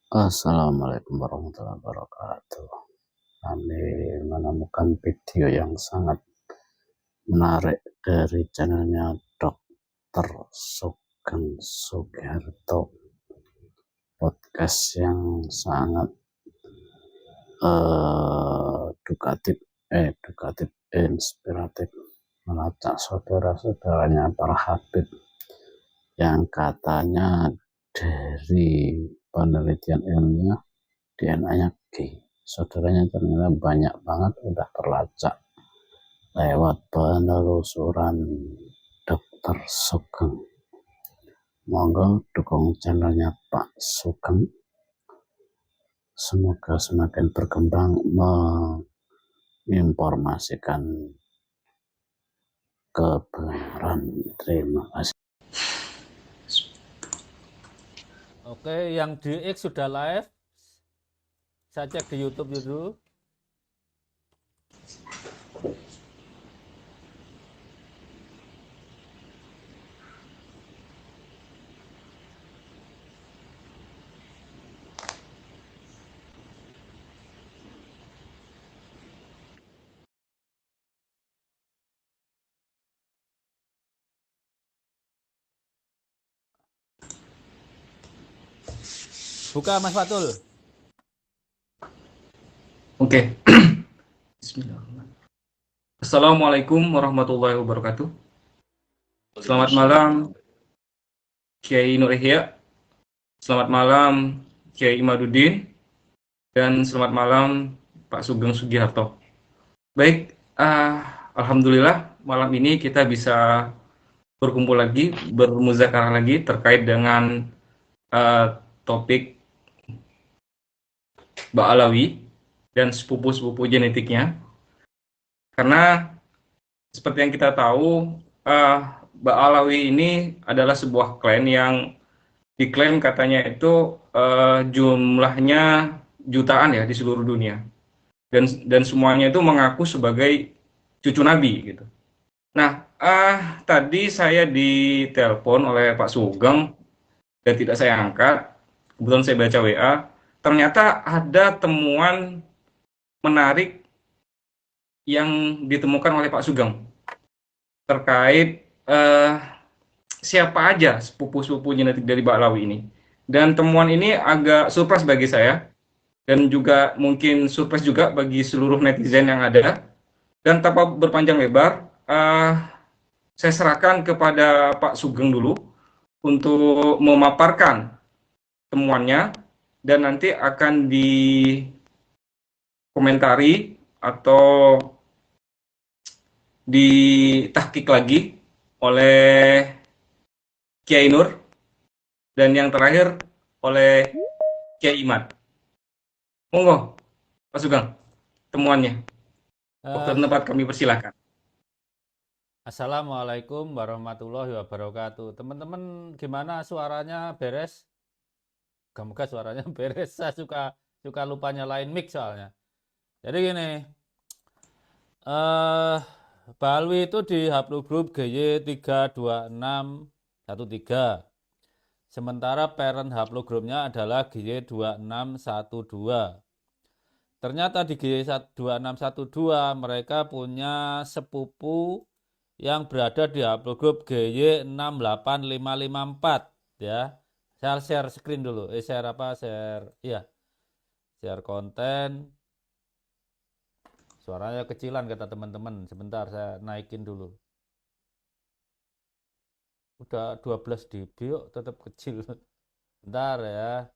Assalamualaikum warahmatullahi wabarakatuh. Kami menemukan video yang sangat menarik dari channelnya Dr. Sugeng Sugiharto, podcast yang sangat edukatif, inspiratif, melacak saudara-saudaranya para habib yang katanya dari penelitian ilmiah DNA-nya G. Saudaranya ternyata banyak banget udah terlacak lewat penelusuran Dr. Sugeng. Monggo dukung channelnya Pak Sugeng. Semoga semakin berkembang menginformasikan kebenaran. Terima kasih. Oke, yang di X sudah live. Saya cek di YouTube dulu. Buka Mas Fatul. Oke. Bismillahirrahmanirrahim. Assalamualaikum warahmatullahi wabarakatuh. Selamat malam Kiai Nur Ihya. Selamat malam Kiai Imaduddin. Dan selamat malam Pak Sugeng Sugiharto. Baik, alhamdulillah malam ini kita bisa berkumpul lagi, bermuzakarah lagi terkait dengan topik Ba'alawi dan sepupu-sepupu genetiknya. Karena seperti yang kita tahu, Ba'alawi ini adalah sebuah klan yang diklaim katanya itu jumlahnya jutaan ya di seluruh dunia. Dan semuanya itu mengaku sebagai cucu Nabi gitu. Nah, tadi saya ditelepon oleh Pak Sugeng dan tidak saya angkat. Kebetulan saya baca WA, ternyata ada temuan menarik yang ditemukan oleh Pak Sugeng terkait siapa aja sepupu-sepupu genetik dari Ba'alawi ini. Dan temuan ini agak surprise bagi saya dan juga mungkin surprise juga bagi seluruh netizen yang ada. Dan tanpa berpanjang lebar, saya serahkan kepada Pak Sugeng dulu untuk memaparkan temuannya dan nanti akan dikomentari atau ditahkik lagi oleh Kiai Nur dan yang terakhir oleh Kiai Imad. Monggo, Pak Sugeng, temuannya. Waktu dan tempat kami persilakan. Assalamualaikum warahmatullahi wabarakatuh. Teman-teman, gimana suaranya beres? Semoga suaranya beres. Saya suka lupa nyalain mic soalnya. Jadi gini, Ba'alawi itu di haplogrup GY32613. Sementara parent haplogrupnya adalah GY2612. Ternyata di GY2612 mereka punya sepupu yang berada di haplogrup GY68554 ya. Saya share screen dulu. Share konten. Suaranya kecilan kata teman-teman. Sebentar saya naikin dulu. Udah 12 dB kok tetap kecil. Bentar ya.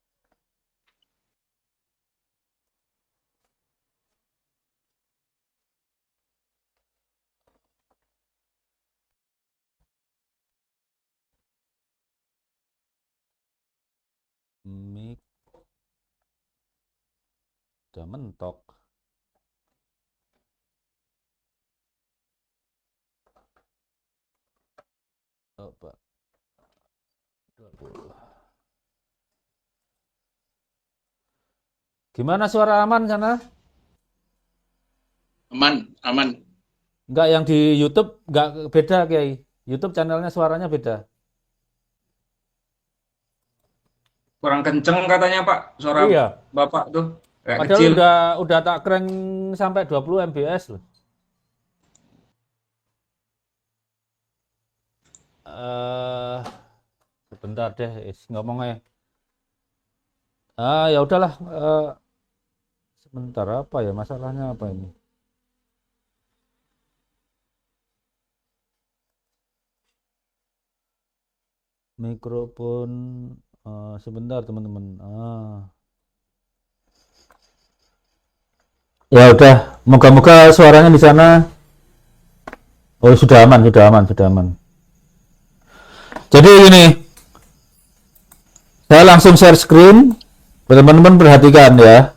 Mic udah mentok. Coba 20. Gimana suara aman sana? Aman. Enggak, yang di YouTube enggak beda, Kiai. YouTube channelnya suaranya beda. kurang kenceng katanya Pak, suara Iya, Bapak tuh kayak padahal kecil. udah tak crank sampai 20 mbps loh. Eh, sebentar deh, ngomongnya. Ya udahlah. Sebentar, apa ya masalahnya apa ini? Mikrofon. Sebentar teman-teman. Ya udah, moga-moga suaranya di sana. Oh, sudah aman, sudah aman, sudah aman. Jadi ini, saya langsung share screen. Teman-teman perhatikan ya.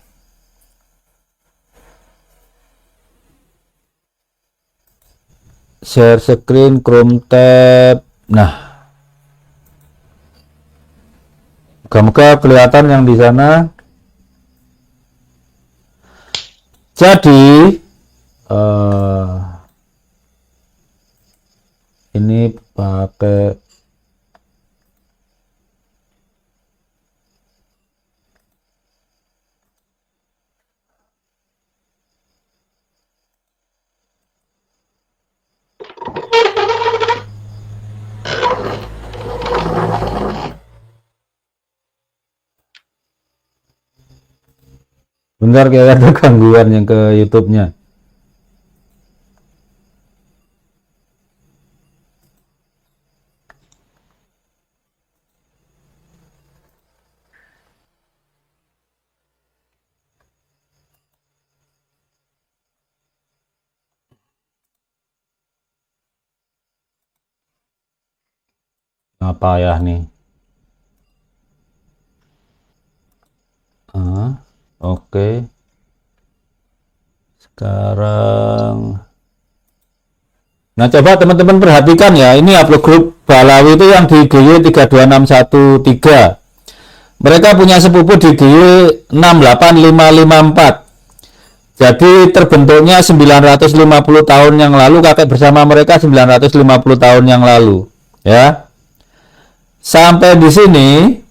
Share screen, Chrome tab. Nah, moga-moga kelihatan yang di sana. Jadi ini pakai bentar, kayak ada gangguan yang ke YouTube-nya. Apa ya nih? Oke. Sekarang. Nah, coba teman-teman perhatikan ya. Ini upload grup Balawi itu yang di GY 32613. Mereka punya sepupu di GY 68554. Jadi terbentuknya 950 tahun yang lalu, kakek bersama mereka 950 tahun yang lalu, ya. Sampai di sini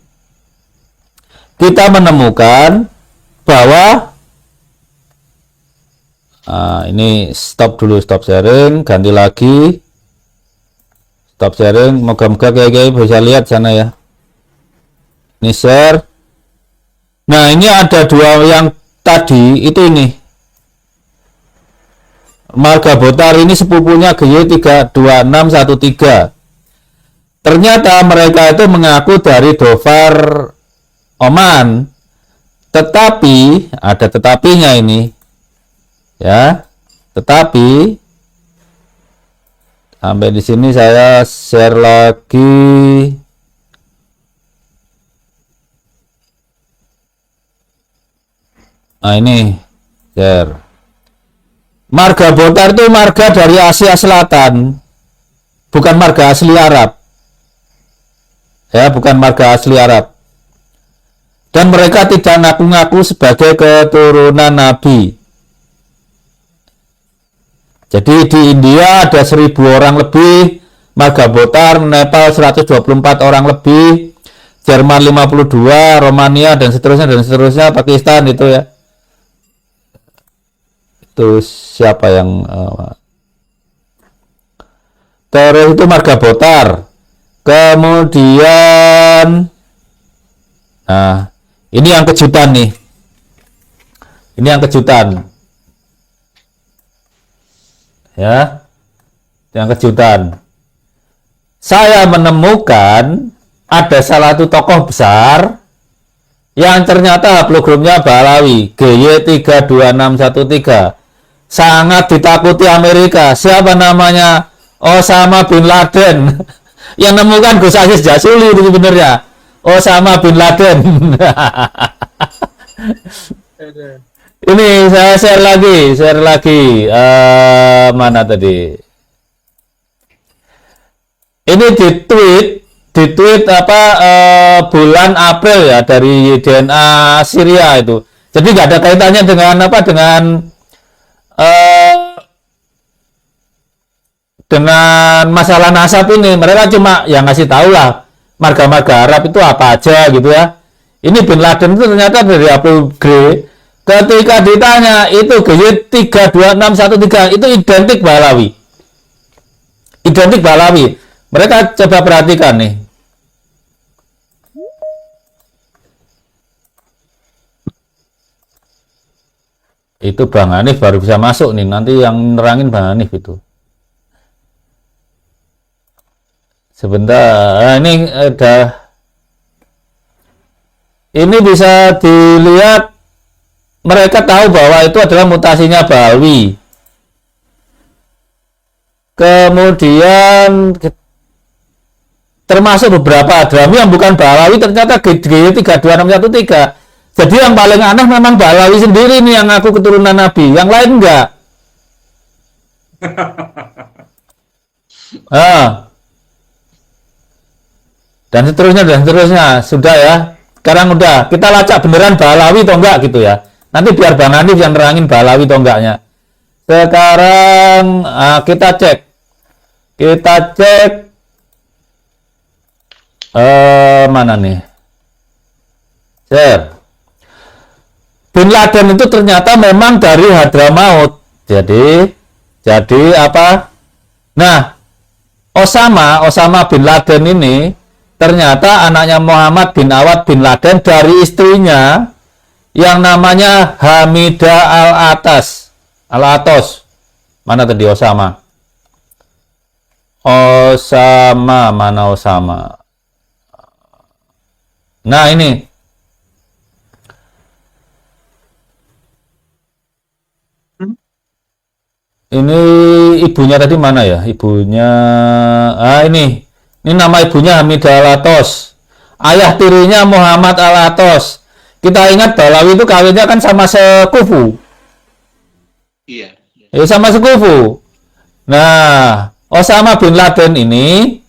kita menemukan bahwa ini stop dulu, stop sharing, ganti lagi, stop sharing. Moga-moga kayak bisa lihat sana ya. Ini share. Nah, ini ada dua yang tadi itu ini. Marga Botar ini sepupunya GY 32613. Ternyata mereka itu mengaku dari Dhofar, Oman. Tetapi ada tetapinya ini. Ya. Tetapi sampai di sini saya share lagi. Nah, ini share. Marga Botar itu marga dari Asia Selatan, bukan marga asli Arab. Ya, bukan marga asli Arab. Dan mereka tidak ngaku-ngaku sebagai keturunan Nabi. Jadi di India ada 1000 orang lebih, marga Botar, Nepal 124 orang lebih, Jerman 52, Romania dan seterusnya, Pakistan itu ya. Itu siapa yang terus itu marga Botar. Kemudian nah, ini yang kejutan nih. Ini yang kejutan. Ya. Yang kejutan. Saya menemukan ada salah satu tokoh besar yang ternyata haplogramnya Balawi, GY 32613. Sangat ditakuti Amerika. Siapa namanya? Osama bin Laden. Yang nemukan Gus Aziz Jasuli itu sebenarnya Osama bin Laden. Ini saya share lagi. Mana tadi? Ini di tweet apa bulan April ya, dari DNA Syria itu. Jadi nggak ada kaitannya dengan apa, dengan masalah nasab ini. Mereka cuma yang ngasih tahu lah marga-marga Arab itu apa aja gitu ya. Ini Bin Laden itu ternyata dari Abu Ghraib. Ketika ditanya itu GY 32613 itu identik Pahlawi. Identik Pahlawi. Mereka coba perhatikan nih. Itu Bang Hanif baru bisa masuk nih. Nanti yang nerangin Bang Hanif itu. Sebentar. Ini ada. Ini bisa dilihat. Mereka tahu bahwa itu adalah mutasinya Balwi. Kemudian termasuk beberapa Hadrami yang bukan Balawi ternyata GY 32613. Jadi yang paling aneh memang Balawi sendiri nih yang ngaku keturunan Nabi, yang lain enggak. Dan seterusnya, sudah ya. Sekarang udah, kita lacak beneran Balawi atau enggak gitu ya. Nanti biar Bang Hanif yang nerangin Balawi atau enggaknya. Sekarang kita cek. Mana nih? Share. Bin Laden itu ternyata memang dari Hadramaut. Jadi apa? Nah, Osama bin Laden ini ternyata anaknya Muhammad bin Awad bin Laden dari istrinya yang namanya Hamidah Al-Atos. Mana tadi Osama? Mana Osama? Nah, ini. Ini ibunya tadi mana ya? Ibunya ini nama ibunya Hamidah Al-Atos. Ayah tirinya Muhammad Al-Atos. Kita ingat Balawi itu kawinnya kan sama sekufu. Iya. Sama sekufu. Nah, Osama bin Laden ini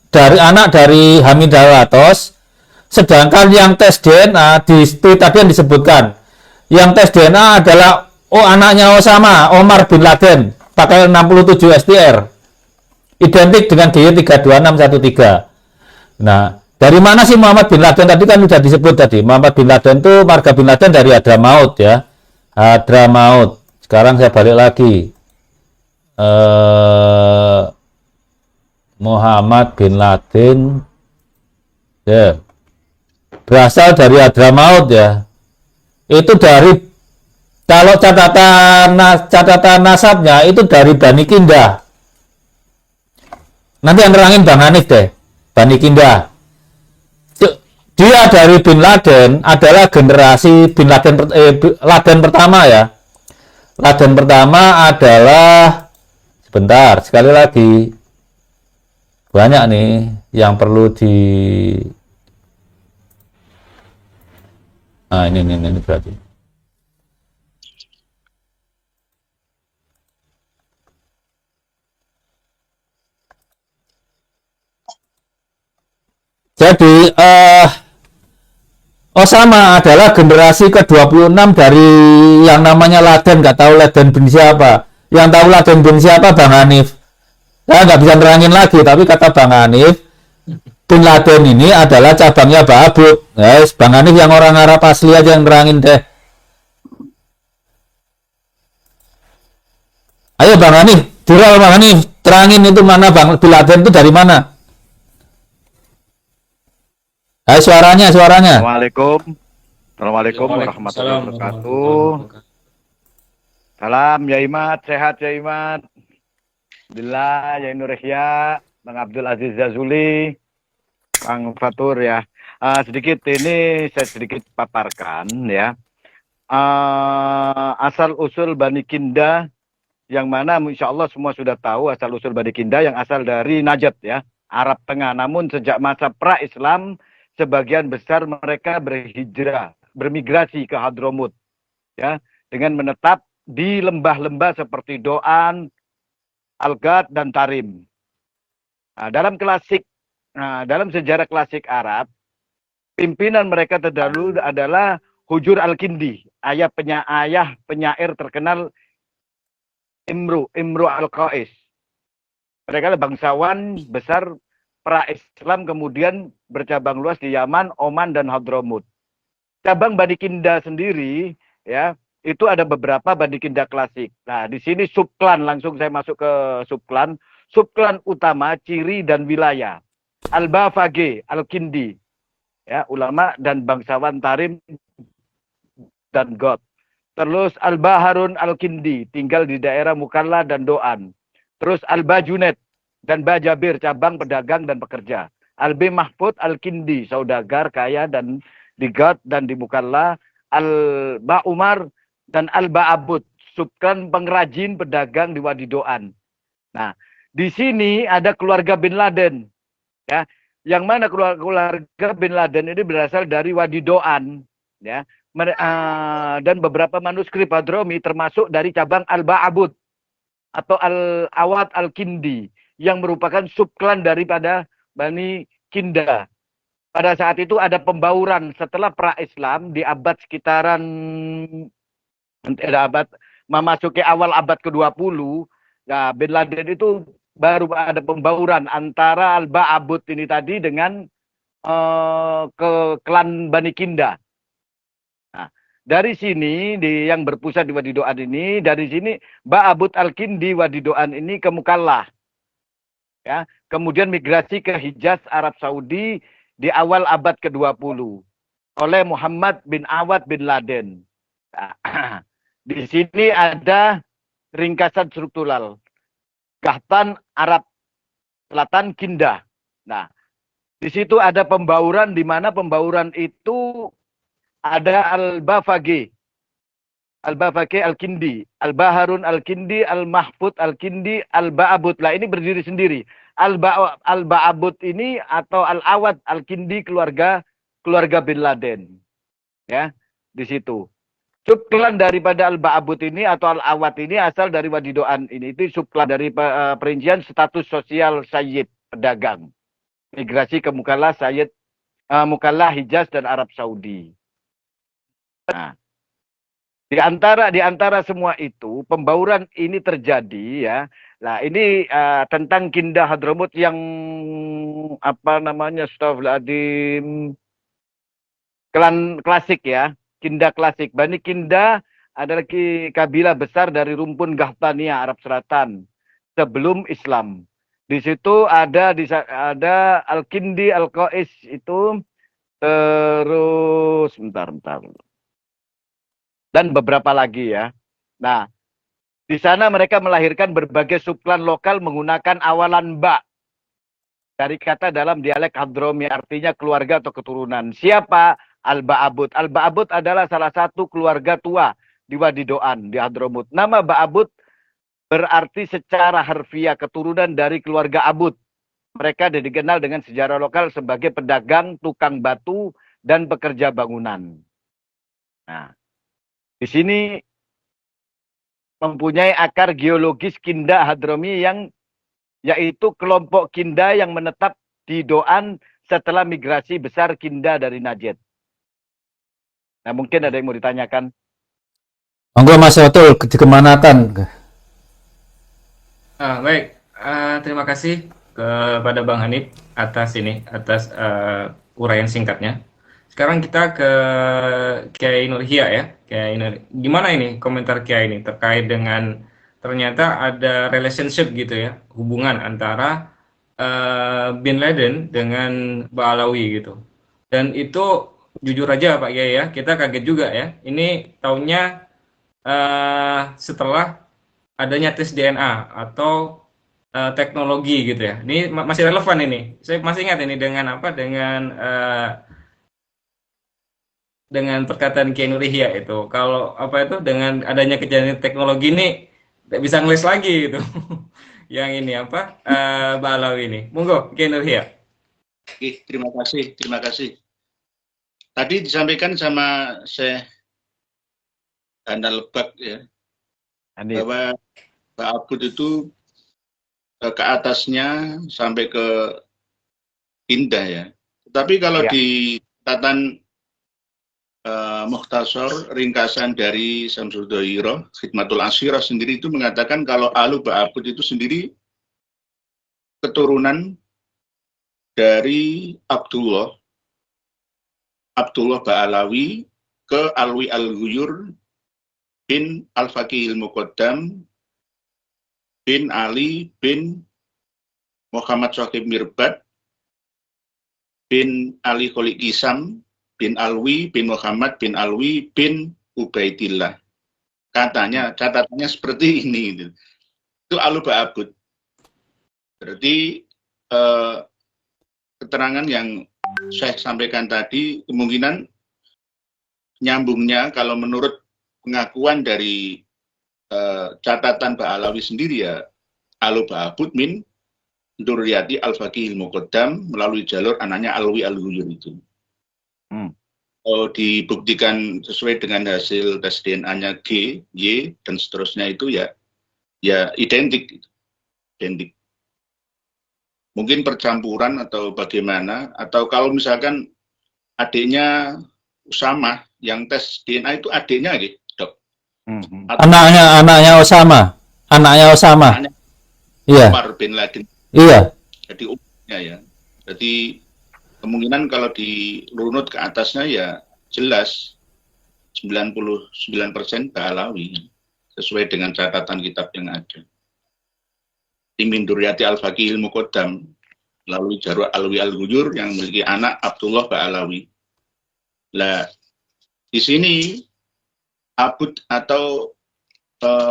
dari anak dari Hamidah Al-Atos. Sedangkan yang tes DNA di tadi yang disebutkan. Yang tes DNA adalah anaknya Osama, Omar bin Laden, pakai 67 STR. Identik dengan GY 32613. Nah, dari mana sih Muhammad bin Laden? Tadi kan sudah disebut tadi. Muhammad bin Laden itu marga bin Laden dari Hadramaut ya. Hadramaut. Sekarang saya balik lagi. Muhammad bin Laden ya. Berasal dari Hadramaut ya. Itu dari kalau catatan nasabnya itu dari Bani Kindah. Nanti yang nerangin Bang Hanif deh. Bani Kindah. Dia dari bin Laden adalah generasi bin Laden pertama ya. Laden pertama adalah sebentar sekali lagi banyak nih yang perlu ini berarti. Jadi Osama adalah generasi ke-26 dari yang namanya Laden, nggak tahu Laden bin siapa. Yang tahu Laden bin siapa Bang Hanif. Saya nggak bisa nerangin lagi, tapi kata Bang Hanif, bin Laden ini adalah cabangnya Ba'abud. Guys, Bang Hanif yang orang Arab asli aja yang nerangin deh. Ayo Bang Hanif, viral Bang Hanif, terangin itu mana Bang bin Laden itu dari mana? Hai suaranya. Assalamualaikum warahmatullahi wabarakatuh. Salam ya Imat, sehat ya Imat. Alhamdulillah ya Nurihya, Bang Abdul Aziz Zazuli, Bang Fatur ya. Sedikit ini saya sedikit paparkan ya. Asal usul Bani Kindah yang mana insya Allah semua sudah tahu asal usul Bani Kindah yang asal dari Najd ya, Arab Tengah. Namun sejak masa pra-Islam sebagian besar mereka bermigrasi ke Hadramut ya, dengan menetap di lembah-lembah seperti Doan, Al-Gad dan Tarim. Dalam sejarah klasik Arab, pimpinan mereka terdahulu adalah Hujur Al-Kindi, ayah penyair terkenal Imru Al-Qais. Mereka adalah bangsawan besar pra-Islam kemudian bercabang luas di Yaman, Oman, dan Hadramut. Cabang Bani Kinda sendiri, ya, itu ada beberapa Bani Kinda klasik. Nah, di sini subklan, langsung saya masuk ke subklan. Subklan utama, ciri dan wilayah. Al-Bafage, Al-Kindi, ya, ulama dan bangsawan Tarim dan God. Terus Al-Baharun Al-Kindi, tinggal di daerah Mukalla dan Doan. Terus Al-Bajunet dan Bajabir, cabang pedagang dan pekerja. Al-B Mahfud Al-Kindi, saudagar, kaya dan di God dan di Mukalla. Al-Ba Umar dan Al-Ba Abud, subklan pengrajin pedagang di Wadi Doan. Nah, di sini ada keluarga Bin Laden, ya. Yang mana keluarga Bin Laden ini berasal dari Wadi Doan, ya. Dan beberapa manuskrip Hadrami termasuk dari cabang Al-Ba'abud atau Al-Awad Al-Kindi yang merupakan subklan daripada Bani Kinda. Pada saat itu ada pembauran setelah pra-Islam di abad sekitaran memasuki awal abad ke-20. Ya, Bin Laden itu baru ada pembauran antara Al-Ba'abud ini tadi dengan ke klan Bani Kinda. Nah, dari sini yang berpusat di Wadi Doan ini, dari sini Ba'abud Al-Kindi Wadi Doan ini ke Mukallah. Ya, kemudian migrasi ke Hijaz, Arab Saudi di awal abad ke-20 oleh Muhammad bin Awad bin Laden. Nah, di sini ada ringkasan struktural. Gahtan Arab Selatan Kinda. Nah, di situ ada pembauran, di mana pembauran itu ada Al-Bafage, Al-Bafage Al-Kindi, Al-Baharun Al-Kindi, Al-Mahfud Al-Kindi, Al-Ba'abud. Lah ini berdiri sendiri. Al-Ba'abud ini atau Al-Awad Al-Kindi keluarga Bin Laden. Ya, di situ. Subklan daripada Al-Ba'abud ini atau Al-Awad ini asal dari Wadi Doan ini. Itu subklan dari perincian status sosial Sayyid, pedagang. Migrasi ke Mukalla, Sayyid, Mukalla, Hijaz, dan Arab Saudi. Nah, di antara semua itu pembauran ini terjadi, ya. Nah, ini tentang Kinda Hadramut yang apa namanya, Astagfirullahaladzim, klan klasik, ya. Kinda klasik. Bani Kinda adalah kabilah besar dari rumpun Gahtania Arab Selatan sebelum Islam. Di situ ada Al-Kindi, Al-Qais itu, terus bentar. Dan beberapa lagi, ya. Nah, di sana mereka melahirkan berbagai subklan lokal menggunakan awalan ba dari kata dalam dialek Hadrami, artinya keluarga atau keturunan. Siapa? Al-Ba'abud. Al-Ba'abud adalah salah satu keluarga tua di Wadi Doan, di Hadramut. Nama Ba'abud berarti secara harfiah keturunan dari keluarga Abud. Mereka dikenal dengan sejarah lokal sebagai pedagang, tukang batu, dan pekerja bangunan. Nah, di sini mempunyai akar geologis Kinda Hadrami yang yaitu kelompok Kinda yang menetap di Doan setelah migrasi besar Kinda dari Najd. Nah, mungkin ada yang mau ditanyakan. Monggo Mas Otul dikemanakan. Baik, terima kasih kepada Bang Hanif atas uraian singkatnya. Sekarang kita ke Kiai Nurhia, ya. Gimana ini komentar Kiai ini terkait dengan ternyata ada relationship gitu, ya, hubungan antara Bin Laden dengan Ba'alawi gitu. Dan itu jujur aja Pak Kiai, ya, kita kaget juga, ya. Ini tahunnya setelah adanya tes DNA atau teknologi gitu, ya. Ini masih relevan ini. Saya masih ingat ini dengan dengan perkataan Kiai Nurhia itu. Kalau dengan adanya kejadian teknologi ini tidak bisa ngeles lagi gitu. Yang ini Ba'alawi ini. Monggo Kiai Nurhia. Terima kasih. Tadi disampaikan sama Syekh Handal Bak, ya, bahwa Ba'abud itu ke atasnya sampai ke Kinda, ya. Tetapi kalau di catatan Mukhtasar ringkasan dari Syamsul Dhairah, Khidmatul Asyirah sendiri itu mengatakan kalau Alu Ba'abud itu sendiri keturunan dari Abdullah Ba'alawi ke Alwi Al-Ghuyur bin Al-Faqihil Muqaddam bin Ali bin Muhammad Shokib Mirbad bin Ali Kholik Isam bin Alwi bin Muhammad bin Alwi bin Ubaidillah. Katanya, catatannya seperti ini. Itu Alu Ba'abud. Berarti keterangan yang saya sampaikan tadi, kemungkinan nyambungnya kalau menurut pengakuan dari catatan Ba'alawi sendiri ya, Alu Ba'abud min Durriyati Al-Faqihil Muqaddam melalui jalur anaknya Alwi Al-Ghuyur itu. Kalau dibuktikan sesuai dengan hasil tes DNA-nya G, Y, dan seterusnya itu ya identik. Mungkin percampuran atau bagaimana, atau kalau misalkan adiknya Usama yang tes DNA itu adiknya gitu, Dok. Anaknya Osama. Iya. Umar bin Laden. Iya. Jadi umurnya ya. Jadi kemungkinan kalau dirunut ke atasnya ya jelas 99% Ba'alawi sesuai dengan catatan kitab yang ada. Min Durriyati Al-Faqihil Muqaddam melalui jalur Alwi Al-Ghuyur yang memiliki anak Abdullah Ba'alawi. Lah di sini Abud atau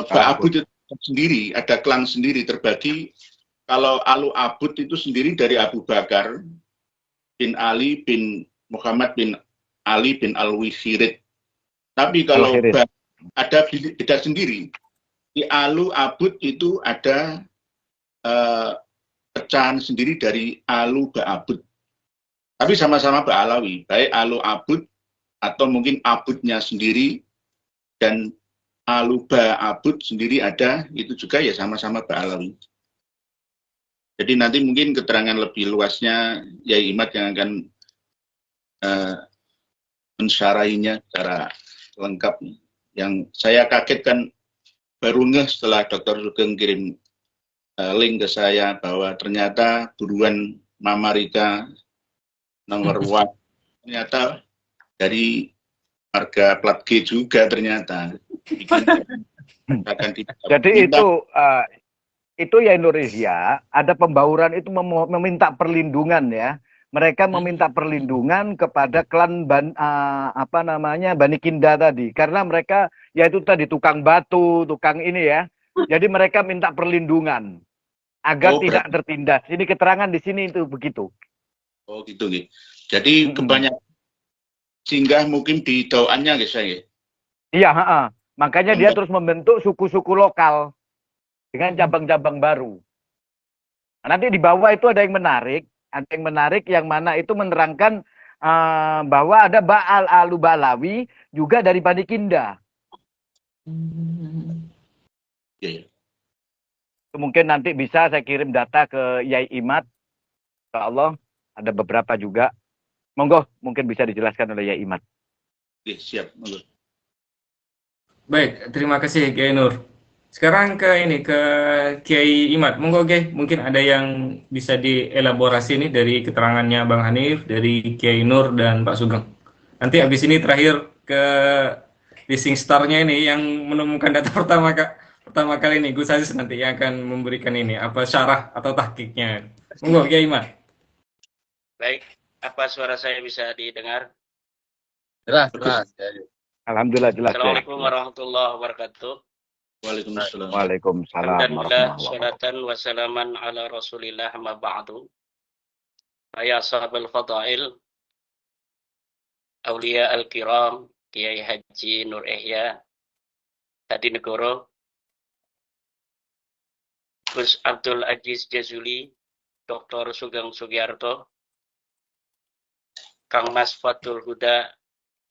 Ba'abud itu sendiri ada klan sendiri terbagi. Kalau Alu Abud itu sendiri dari Abu Bakar bin Ali bin Muhammad bin Ali bin Alwi Khirid. Tapi kalau ada beda sendiri. Di Alu Abud itu ada pecahan sendiri dari Alu Ba'abud. Tapi sama-sama Ba'alawi. Baik Alu Abud atau mungkin Abudnya sendiri dan Alu Ba'abud sendiri ada, itu juga ya sama-sama Ba'alawi. Jadi nanti mungkin keterangan lebih luasnya Yai Imad yang akan mensyarahinya secara lengkap. Yang saya kaget kan baru ngeh setelah Dr. Sugeng kirim link ke saya bahwa ternyata buruan Mama Rika nomor 1 ternyata dari harga plat G juga ternyata. Jadi itu ya Indonesia, ada pembauran itu meminta perlindungan ya. Mereka meminta perlindungan kepada klan Bani Kinda tadi. Karena mereka, ya itu tadi tukang batu, tukang ini ya. Jadi mereka minta perlindungan agar tidak tertindas. Ini keterangan di sini itu begitu. Oh gitu nih. Jadi kebanyakan singgah mungkin di dawannya guys saya. Iya, makanya dia terus membentuk suku-suku lokal dengan cabang-cabang baru. Nah, nanti di bawah itu ada yang menarik yang mana itu menerangkan bahwa ada Alu Ba'alawi juga dari Bani Kinda. Yeah. Mungkin nanti bisa saya kirim data ke Yai Imad. Insyaallah ada beberapa juga. Monggo, mungkin bisa dijelaskan oleh Yai Imad. Oke, siap. Monggo. Baik, terima kasih Kiai Nur. Sekarang ke Kiai Imad. Monggo Kiai, mungkin ada yang bisa dielaborasi nih dari keterangannya Bang Hanif, dari Kiai Nur dan Pak Sugeng. Nanti habis ini terakhir ke Rising Star-nya ini yang menemukan data pertama kali ini, Gus Aziz nanti yang akan memberikan ini apa syarah atau tahqiqnya. Monggo Kiai Imad. Baik, apa suara saya bisa didengar? Jelas. Alhamdulillah jelas. Assalamualaikum warahmatullahi wabarakatuh. Waalaikumsalam. Waalaikumsalam. Alhamdulillah, salatan wa salaman ala Rasulillah ma ba'du. Ya sahabat fadail, Aulia al-kiram, Kiai Haji Nur Ihya, Hadi Negoro, Gus Abdul Aziz Jazuli, Dr. Sugeng Sugiarto, Kang Mas Fatul Huda,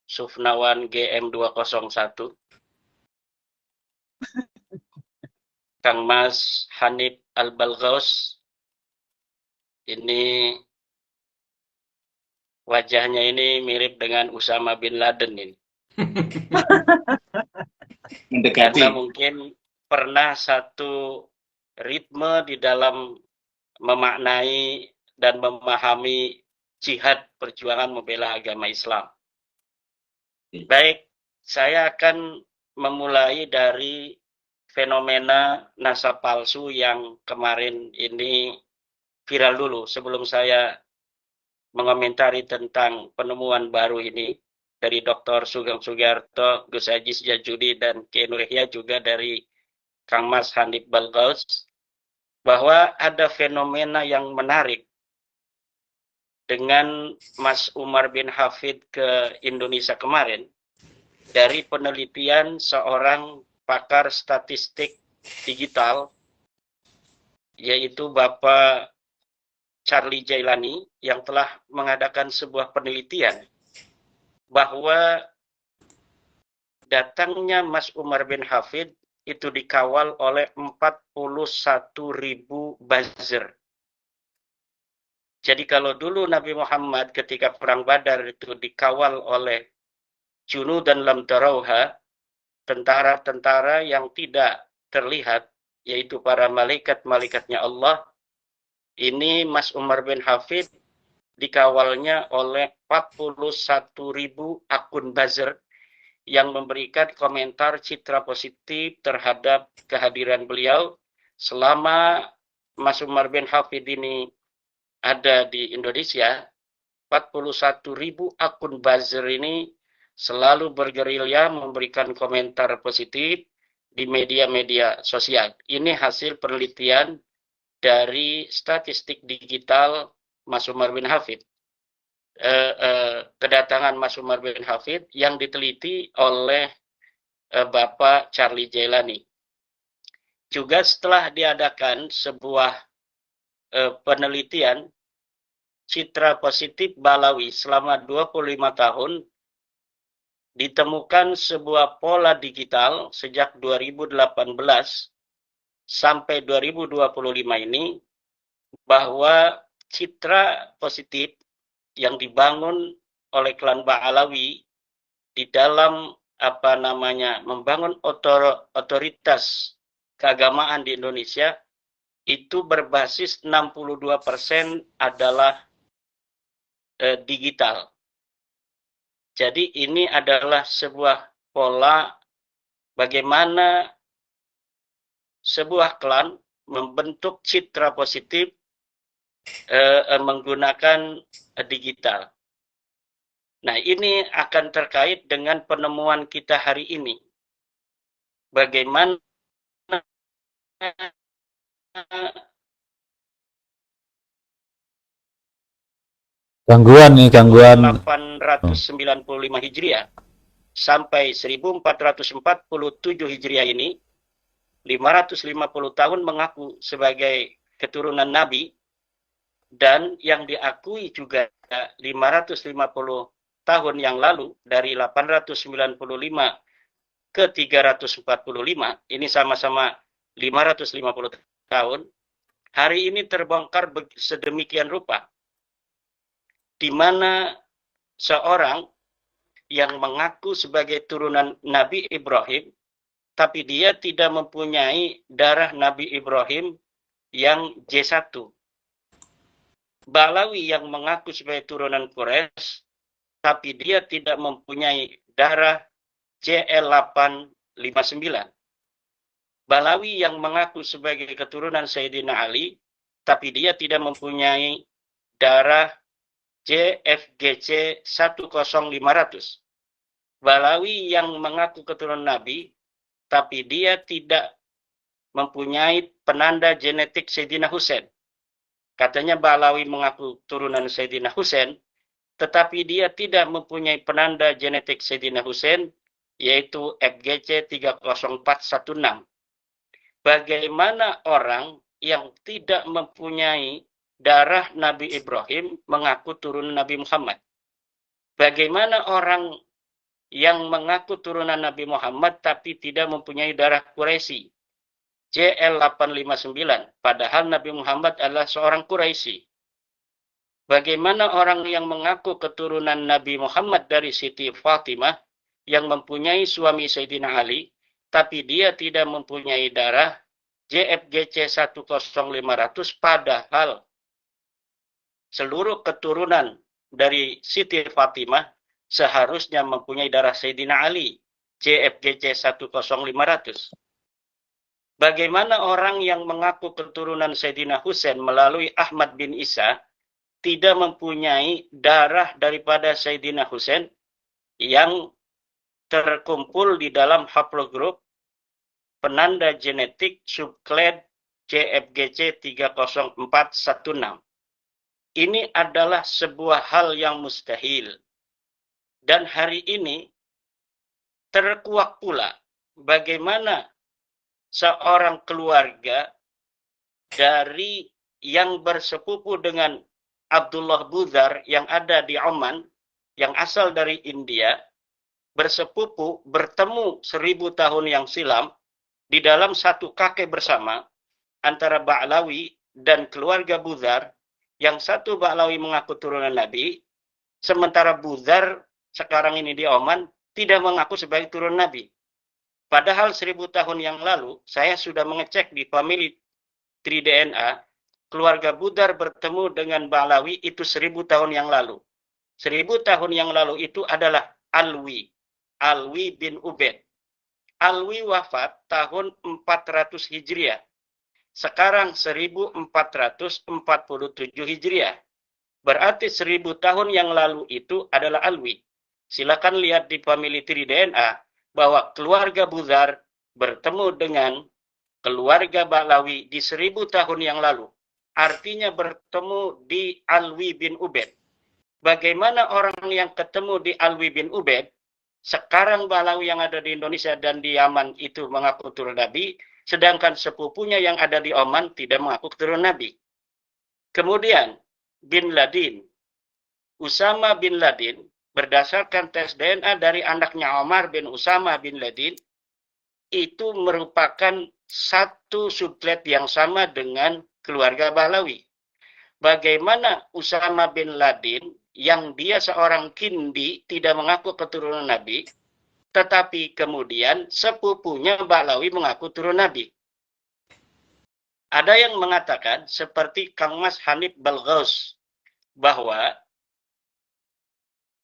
Sufnawan GM 201, Kang Mas Hanif Al-Balghaus. Ini wajahnya ini mirip dengan Usama bin Laden ini. Mendekati. Karena mungkin pernah satu ritme di dalam memaknai dan memahami jihad perjuangan membela agama Islam. Baik, saya akan memulai dari fenomena nasab palsu yang kemarin ini viral dulu sebelum saya mengomentari tentang penemuan baru ini dari Dr. Sugeng Sugiarto, Gus Haji Sejajudi, dan Kiai Nur Yahya, juga dari Kang Mas Hanif Balgaus, bahwa ada fenomena yang menarik dengan Mas Umar bin Hafid ke Indonesia kemarin dari penelitian seorang pakar statistik digital, yaitu Bapak Charlie Jailani, yang telah mengadakan sebuah penelitian bahwa datangnya Mas Umar bin Hafid itu dikawal oleh 41.000 buzzer. Jadi kalau dulu Nabi Muhammad ketika perang Badar itu dikawal oleh Junud dan lam tarauha, tentara-tentara yang tidak terlihat, yaitu para malaikat-malaikatnya Allah, ini Mas Umar bin Hafid dikawalnya oleh 41.000 akun buzzer yang memberikan komentar citra positif terhadap kehadiran beliau selama Mas Umar bin Hafid ini ada di Indonesia. 41.000 akun buzzer ini selalu bergerilya memberikan komentar positif di media-media sosial. Ini hasil penelitian dari statistik digital Mas Umar bin Hafid. Kedatangan Mas Umar bin Hafid yang diteliti oleh Bapak Charlie Jailani. Juga setelah diadakan sebuah penelitian citra positif Balawi selama 25 tahun, ditemukan sebuah pola digital sejak 2018 sampai 2025 ini, bahwa citra positif yang dibangun oleh klan Ba'alawi di dalam membangun otoritas keagamaan di Indonesia itu berbasis 62% adalah digital. Jadi ini adalah sebuah pola bagaimana sebuah klan membentuk citra positif menggunakan digital. Nah, ini akan terkait dengan penemuan kita hari ini. Bagaimana Gangguan 895 Hijriah sampai 1447 Hijriah ini 550 tahun mengaku sebagai keturunan Nabi, dan yang diakui juga 550 tahun yang lalu dari 895 ke 345, ini sama-sama 550 tahun, hari ini terbongkar sedemikian rupa, di mana seorang yang mengaku sebagai turunan Nabi Ibrahim, tapi dia tidak mempunyai darah Nabi Ibrahim yang J1. Balawi yang mengaku sebagai turunan Quraisy, tapi dia tidak mempunyai darah JL859. Balawi yang mengaku sebagai keturunan Sayyidina Ali, tapi dia tidak mempunyai darah JFGC 10500. Balawi yang mengaku keturunan Nabi, tapi dia tidak mempunyai penanda genetik Sayyidina Husain. Katanya Balawi mengaku turunan Sayyidina Husain, tetapi dia tidak mempunyai penanda genetik Sayyidina Husain, yaitu FGC 30416. Bagaimana orang yang tidak mempunyai darah Nabi Ibrahim mengaku turunan Nabi Muhammad? Bagaimana orang yang mengaku turunan Nabi Muhammad tapi tidak mempunyai darah Quraisy, JL859, padahal Nabi Muhammad adalah seorang Quraisy? Bagaimana orang yang mengaku keturunan Nabi Muhammad dari Siti Fatimah yang mempunyai suami Sayyidina Ali, tapi dia tidak mempunyai darah JFGC 10500, padahal seluruh keturunan dari Siti Fatimah seharusnya mempunyai darah Sayyidina Ali, CFGC 10500. Bagaimana orang yang mengaku keturunan Sayyidina Husain melalui Ahmad bin Isa tidak mempunyai darah daripada Sayyidina Husain yang terkumpul di dalam haplogrup penanda genetik subclade CFGC 30416. Ini adalah sebuah hal yang mustahil. Dan hari ini terkuak pula bagaimana seorang keluarga dari yang bersepupu dengan Abdullah Budhar yang ada di Oman, yang asal dari India, bersepupu bertemu 1000 tahun yang silam di dalam satu kakek bersama antara Ba'lawi dan keluarga Budhar. Yang satu Ba'lawi mengaku turunan Nabi, sementara Budhar sekarang ini di Oman tidak mengaku sebagai turunan Nabi. Padahal 1000 tahun yang lalu, saya sudah mengecek di family tree DNA, keluarga Budhar bertemu dengan Ba'lawi itu 1000 tahun yang lalu. 1000 tahun yang lalu itu adalah Alwi bin Ubaid. Alwi wafat tahun 400 Hijriah. Sekarang 1447 Hijriah. Berarti 1000 tahun yang lalu itu adalah Alwi. Silakan lihat di family tree DNA bahwa keluarga Budhar bertemu dengan keluarga Ba'lawi di 1000 tahun yang lalu. Artinya bertemu di Alwi bin Ubaid. Bagaimana orang yang ketemu di Alwi bin Ubaid, sekarang Ba'lawi yang ada di Indonesia dan di Yaman itu mengaku turun Nabi, sedangkan sepupunya yang ada di Oman tidak mengaku keturunan Nabi. Kemudian Bin Laden, Usama bin Laden, berdasarkan tes DNA dari anaknya Omar bin Usama bin Laden, itu merupakan satu subclade yang sama dengan keluarga Ba'lawi. Bagaimana Usama bin Laden yang dia seorang Kindi tidak mengaku keturunan Nabi, tetapi kemudian sepupunya Ba'lawi mengaku turun Nabi. Ada yang mengatakan seperti Kang Mas Hanif Balghaus bahwa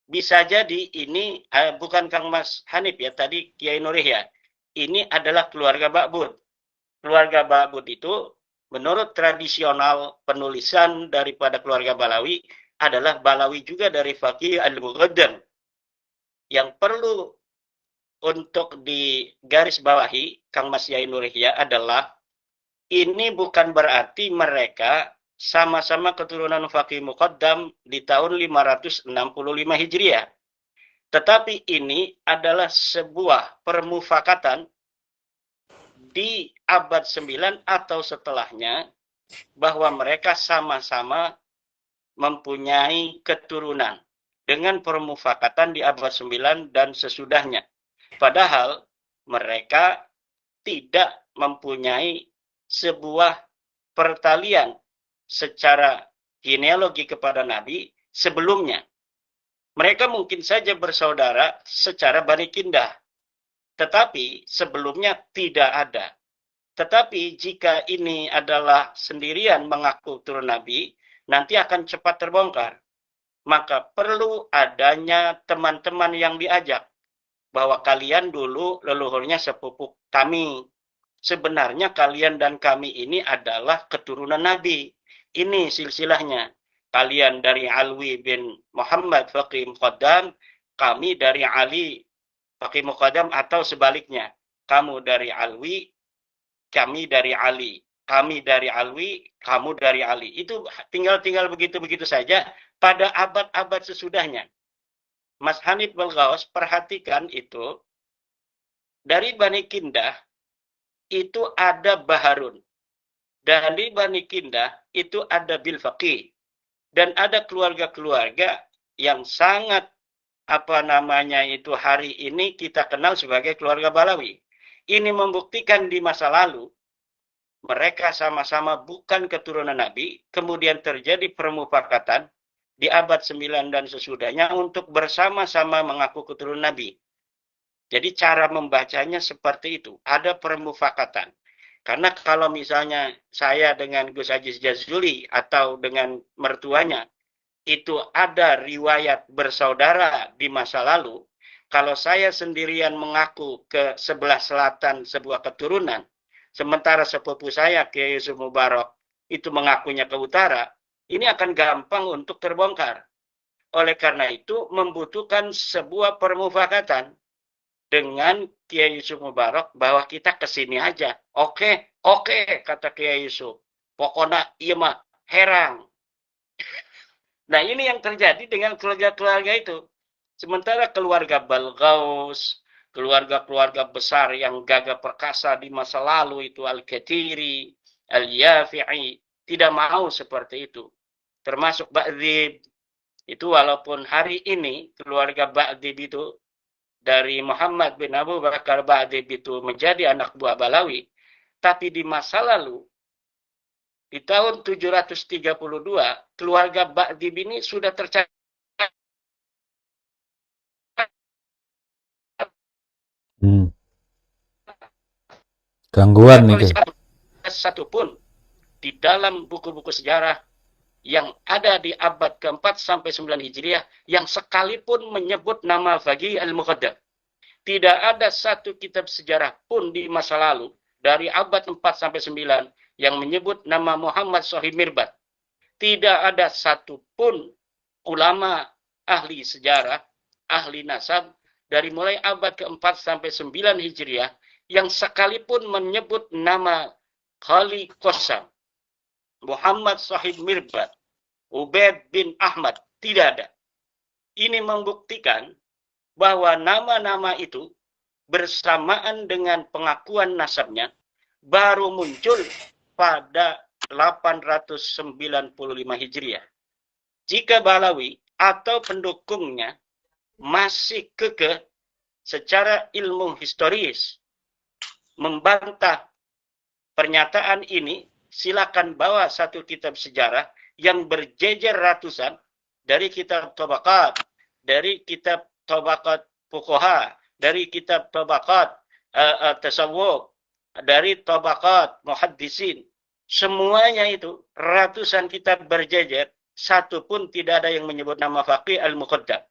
bisa jadi ini bukan Kang Mas Hanif ya, tadi Kiai Nur Yahya. Ini adalah keluarga Ba'bud. Keluarga Ba'bud itu menurut tradisional penulisan daripada keluarga Ba'lawi adalah Ba'lawi juga dari Faqih Al-Muqaddam. Yang perlu untuk digarisbawahi Kang Mas Yai Nur Yahya adalah ini bukan berarti mereka sama-sama keturunan Faqih Muqaddam di tahun 565 Hijriah. Tetapi ini adalah sebuah permufakatan di abad 9 atau setelahnya bahwa mereka sama-sama mempunyai keturunan dengan permufakatan di abad 9 dan sesudahnya. Padahal mereka tidak mempunyai sebuah pertalian secara genealogi kepada Nabi sebelumnya. Mereka mungkin saja bersaudara secara Bani Kindah, tetapi sebelumnya tidak ada. Tetapi jika ini adalah sendirian mengaku turun Nabi, nanti akan cepat terbongkar. Maka perlu adanya teman-teman yang diajak. Bahwa kalian dulu leluhurnya sepupu kami. Sebenarnya kalian dan kami ini adalah keturunan Nabi. Ini silsilahnya. Kalian dari Alwi bin Muhammad Faqih Muqaddam, kami dari Ali Faqih Muqaddam, atau sebaliknya. Kamu dari Alwi, kami dari Ali. Kami dari Alwi, kamu dari Ali. Itu tinggal begitu-begitu saja pada abad-abad sesudahnya. Mas Hanif Balghaus, perhatikan itu, dari Bani Kindah, itu ada Baharun. Dari Bani Kindah, itu ada Bil Faqih. Dan ada keluarga-keluarga yang sangat, hari ini kita kenal sebagai keluarga Ba'lawi. Ini membuktikan di masa lalu, mereka sama-sama bukan keturunan Nabi, kemudian terjadi permufakatan, di abad 9 dan sesudahnya untuk bersama-sama mengaku keturunan Nabi. Jadi cara membacanya seperti itu. Ada permufakatan. Karena kalau misalnya saya dengan Gus Aziz Jazuli atau dengan mertuanya itu ada riwayat bersaudara di masa lalu, kalau saya sendirian mengaku ke sebelah selatan sebuah keturunan, sementara sepupu saya, Kiai Yusuf Mubarak, itu mengakunya ke utara, ini akan gampang untuk terbongkar. Oleh karena itu, membutuhkan sebuah permufakatan dengan Kiai Yusuf Mubarak bahwa kita ke sini aja. Oke, kata Kiai Yusuf. Pokoknya iya mah herang. Nah, ini yang terjadi dengan keluarga-keluarga itu. Sementara keluarga Balgaus, keluarga-keluarga besar yang gagah perkasa di masa lalu itu Al-Kathiri, Al-Yafi'i, tidak mau seperti itu. Termasuk Ba'dib. Itu walaupun hari ini keluarga Ba'dib itu dari Muhammad bin Abu Bakar Ba'dib itu menjadi anak buah Balawi. Tapi di masa lalu, di tahun 732, keluarga Ba'dib ini sudah tercatat Gangguan nih. satupun di dalam buku-buku sejarah yang ada di abad ke-4 sampai 9 Hijriah yang sekalipun menyebut nama Faqih al-Muqaddam. Tidak ada satu kitab sejarah pun di masa lalu dari abad 4 sampai 9 yang menyebut nama Muhammad Shahib Mirbat. Tidak ada satupun ulama ahli sejarah, ahli nasab dari mulai abad ke-4 sampai 9 Hijriah yang sekalipun menyebut nama Khali Qassam, Muhammad Shahib Mirbat, Ubaid bin Ahmad, tidak ada. Ini membuktikan bahwa nama-nama itu bersamaan dengan pengakuan nasabnya baru muncul pada 895 Hijriah. Jika Balawi atau pendukungnya masih kekeh secara ilmu historis membantah pernyataan ini, silakan bawa satu kitab sejarah yang berjejer ratusan dari kitab Tabaqat, dari kitab Tabaqat Fuqaha, dari kitab Tabaqat Tasawwuf, dari Tabaqat Muhaddisin. Semuanya itu ratusan kitab berjejer, satu pun tidak ada yang menyebut nama Faqih al-Muqaddam.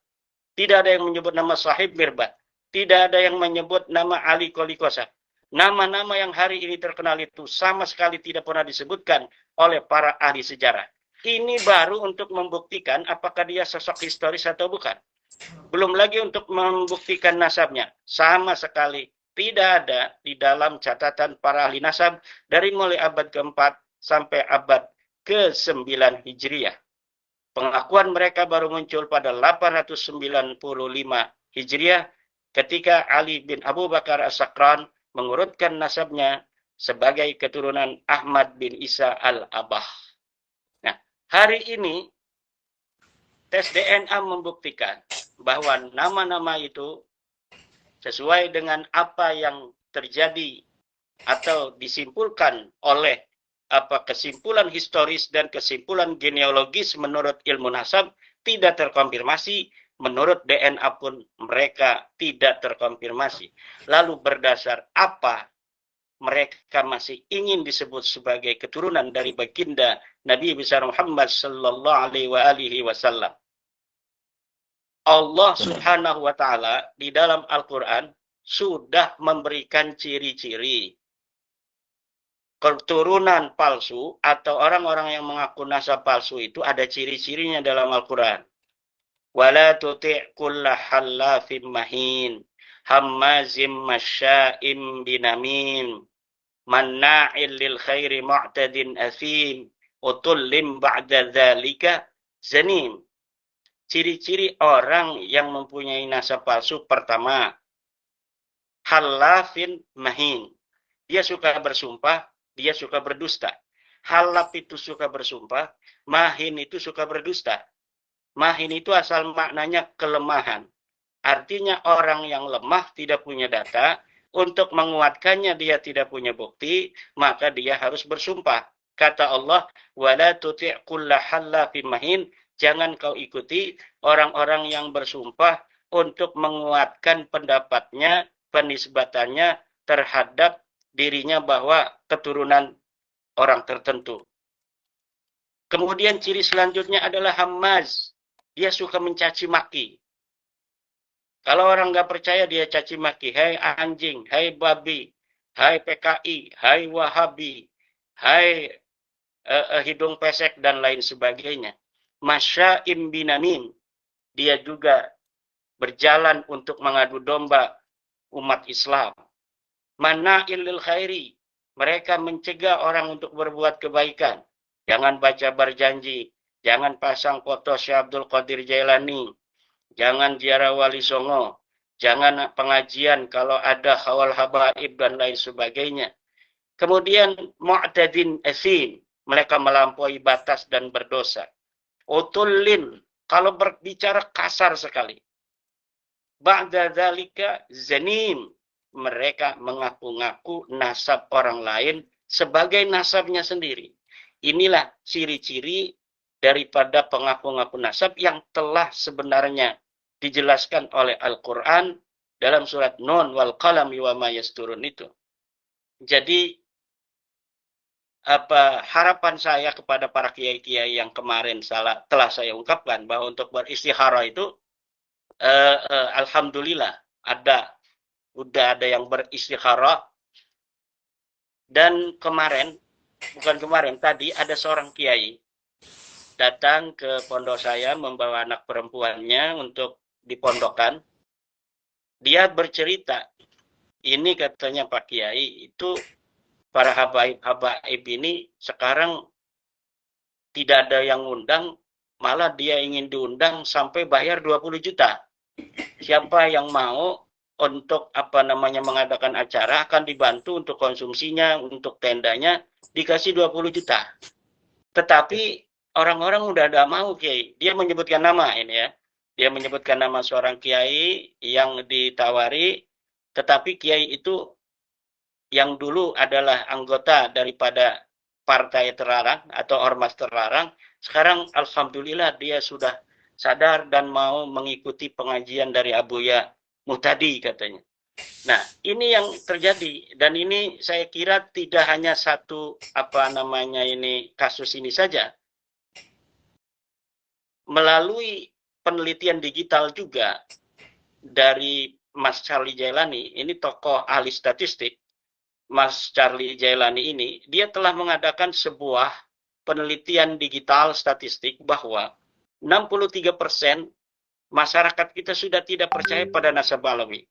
Tidak ada yang menyebut nama Shahib Mirbat. Tidak ada yang menyebut nama Ali Qoli Qassam. Nama-nama yang hari ini terkenal itu sama sekali tidak pernah disebutkan oleh para ahli sejarah. Ini baru untuk membuktikan apakah dia sosok historis atau bukan. Belum lagi untuk membuktikan nasabnya. Sama sekali tidak ada di dalam catatan para ahli nasab dari mulai abad ke-4 sampai abad ke-9 Hijriah. Pengakuan mereka baru muncul pada 895 Hijriah ketika Ali bin Abu Bakar As-Sakran mengurutkan nasabnya sebagai keturunan Ahmad bin Isa al-Abah. Nah, hari ini tes DNA membuktikan bahwa nama-nama itu sesuai dengan apa yang terjadi atau disimpulkan oleh kesimpulan historis dan kesimpulan genealogis menurut ilmu nasab tidak terkonfirmasi, menurut DNA pun mereka tidak terkonfirmasi. Lalu berdasar apa mereka masih ingin disebut sebagai keturunan dari baginda Nabi besar Muhammad sallallahu alaihi wasallam? Allah Subhanahu wa taala di dalam Al-Qur'an sudah memberikan ciri-ciri keturunan palsu atau orang-orang yang mengaku nasab palsu itu ada ciri-cirinya dalam Al-Quran. Wala tuti' kulla hallafim mahin, hammazim masya'im binamim, manna'il lil khairi mu'tadin athim, utullim ba'da dzalika zanim. Ciri-ciri orang yang mempunyai nasab palsu pertama, hallafin mahin. Dia suka bersumpah, dia suka berdusta. Halaf itu suka bersumpah, mahin itu suka berdusta. Mahin itu asal maknanya kelemahan. Artinya orang yang lemah tidak punya data, untuk menguatkannya dia tidak punya bukti, maka dia harus bersumpah. Kata Allah, wala tuti' kulla hallafin mahin, jangan kau ikuti orang-orang yang bersumpah untuk menguatkan pendapatnya, penisbatannya terhadap dirinya bahwa keturunan orang tertentu. Kemudian ciri selanjutnya adalah hammaz. Dia suka mencaci maki. Kalau orang nggak percaya dia caci maki. Hai anjing, hai babi, hai PKI, hai Wahabi, hai hidung pesek dan lain sebagainya. Masya'im binamin. Dia juga berjalan untuk mengadu domba umat Islam. Mana'il lil khairi. Mereka mencegah orang untuk berbuat kebaikan. Jangan baca berjanji. Jangan pasang foto Syekh Abdul Qadir Jailani. Jangan ziarah Wali Songo. Jangan pengajian kalau ada khawal habaib dan lain sebagainya. Kemudian mu'tadin asim. Mereka melampaui batas dan berdosa. Utullin. Kalau berbicara kasar sekali. Ba'da dzalika zanim. Mereka mengaku-ngaku nasab orang lain sebagai nasabnya sendiri. Inilah ciri-ciri daripada pengaku-ngaku nasab yang telah sebenarnya dijelaskan oleh Al-Quran dalam surat Nun wal qalami wa ma yasturun itu. Jadi harapan saya kepada para kiai-kiai yang kemarin telah saya ungkapkan bahwa untuk beristikharah itu alhamdulillah udah ada yang beristikharah. Dan tadi ada seorang kiai datang ke pondok saya membawa anak perempuannya untuk dipondokkan. Dia bercerita, ini katanya Pak Kiai, itu para habaib ini sekarang tidak ada yang undang, malah dia ingin diundang sampai bayar 20 juta. Siapa yang mau untuk mengadakan acara akan dibantu untuk konsumsinya, untuk tendanya dikasih 20 juta. Tetapi orang-orang udah ada mau kiai. Dia menyebutkan nama ini ya. Dia menyebutkan nama seorang kiai yang ditawari, tetapi kiai itu yang dulu adalah anggota daripada partai terlarang atau ormas terlarang, sekarang alhamdulillah dia sudah sadar dan mau mengikuti pengajian dari Abuya Muhtadi katanya. Nah, ini yang terjadi dan ini saya kira tidak hanya satu kasus ini saja. Melalui penelitian digital juga dari Mas Charlie Jailani, ini tokoh ahli statistik, Mas Charlie Jailani ini, dia telah mengadakan sebuah penelitian digital statistik bahwa 63% masyarakat kita sudah tidak percaya pada nasab Alawi.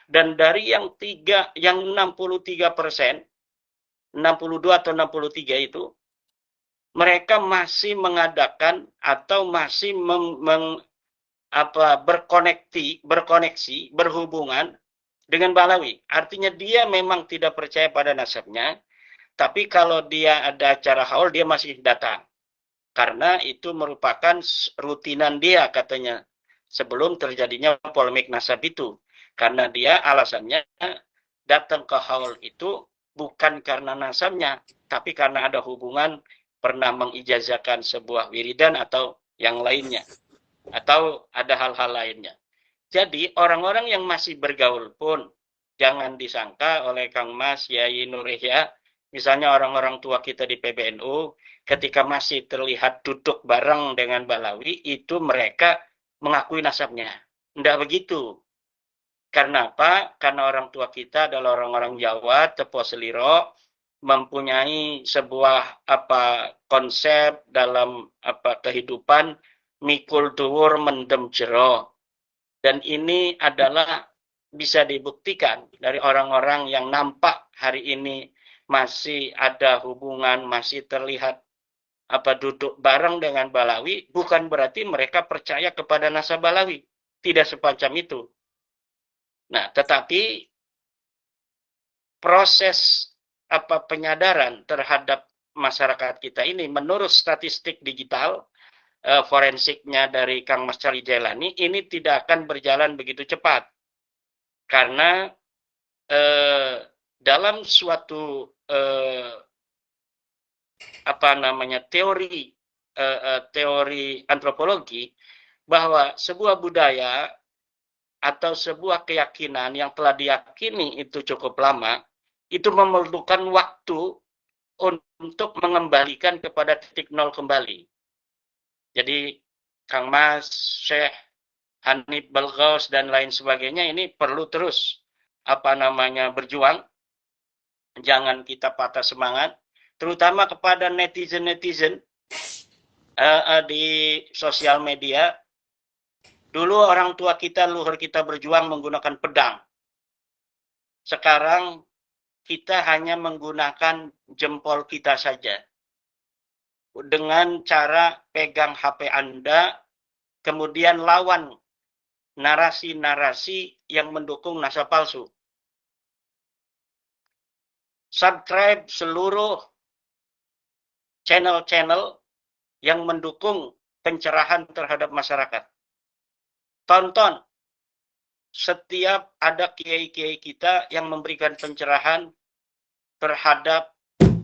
Dan dari yang 63%, 62 atau 63 itu, mereka masih mengadakan atau masih berhubungan dengan Balawi. Artinya dia memang tidak percaya pada nasabnya, tapi kalau dia ada acara haul dia masih datang. Karena itu merupakan rutinan dia katanya sebelum terjadinya polemik nasab itu. Karena dia alasannya datang ke haul itu bukan karena nasabnya, tapi karena ada hubungan pernah mengijazahkan sebuah wiridan atau yang lainnya. Atau ada hal-hal lainnya. Jadi orang-orang yang masih bergaul pun jangan disangka oleh Kang Mas, Yai Nur Ihya, misalnya orang-orang tua kita di PBNU, ketika masih terlihat duduk bareng dengan Balawi, itu mereka mengakui nasabnya. Tidak begitu. Karena apa? Karena orang tua kita adalah orang-orang Jawa, Tepo Seliro, mempunyai sebuah konsep dalam kehidupan mikul dhuwur mendem jero. Dan ini adalah bisa dibuktikan dari orang-orang yang nampak hari ini masih ada hubungan, masih terlihat duduk bareng dengan Balawi, bukan berarti mereka percaya kepada nasab Balawi. Tidak semacam itu. Nah, tetapi proses penyadaran terhadap masyarakat kita ini menurut statistik digital forensiknya dari Kang Mas Charlie Jailani ini tidak akan berjalan begitu cepat. Karena dalam suatu teori antropologi bahwa sebuah budaya atau sebuah keyakinan yang telah diyakini itu cukup lama, itu memerlukan waktu untuk mengembalikan kepada titik nol kembali. Jadi Kang Mas, Syekh Hanif Balghaus dan lain sebagainya ini perlu terus berjuang. Jangan kita patah semangat, terutama kepada netizen-netizen di sosial media. Dulu orang tua kita, luhur kita berjuang menggunakan pedang. Sekarang kita hanya menggunakan jempol kita saja. Dengan cara pegang HP Anda, kemudian lawan narasi-narasi yang mendukung nasa palsu. Subscribe seluruh channel-channel yang mendukung pencerahan terhadap masyarakat. Tonton setiap ada kiai-kiai kita yang memberikan pencerahan terhadap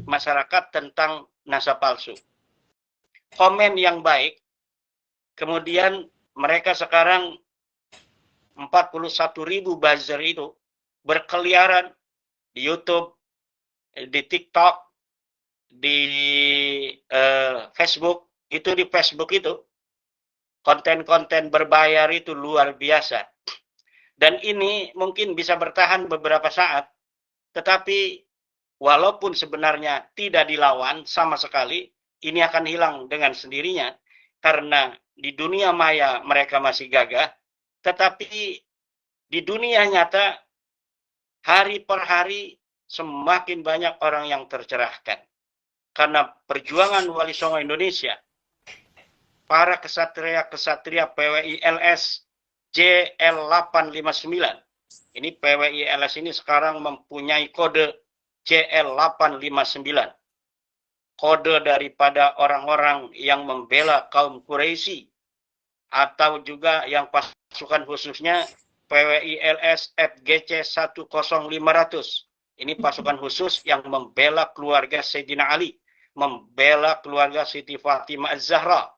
masyarakat tentang nasa palsu. Komen yang baik, kemudian mereka sekarang 41.000 buzzer itu berkeliaran di YouTube, di TikTok, di Facebook. Itu di Facebook itu konten-konten berbayar itu luar biasa. Dan ini mungkin bisa bertahan beberapa saat, tetapi walaupun sebenarnya tidak dilawan sama sekali, ini akan hilang dengan sendirinya karena di dunia maya mereka masih gagah, tetapi di dunia nyata hari per hari semakin banyak orang yang tercerahkan. Karena perjuangan Wali Songo Indonesia, para kesatria-kesatria PWI LS JL859. Ini PWI LS ini sekarang mempunyai kode JL859. Kode daripada orang-orang yang membela kaum Quraisy atau juga yang pasukan khususnya PWI LS FGC 10500. Ini pasukan khusus yang membela keluarga Sayyidina Ali, membela keluarga Siti Fatimah Az-Zahra.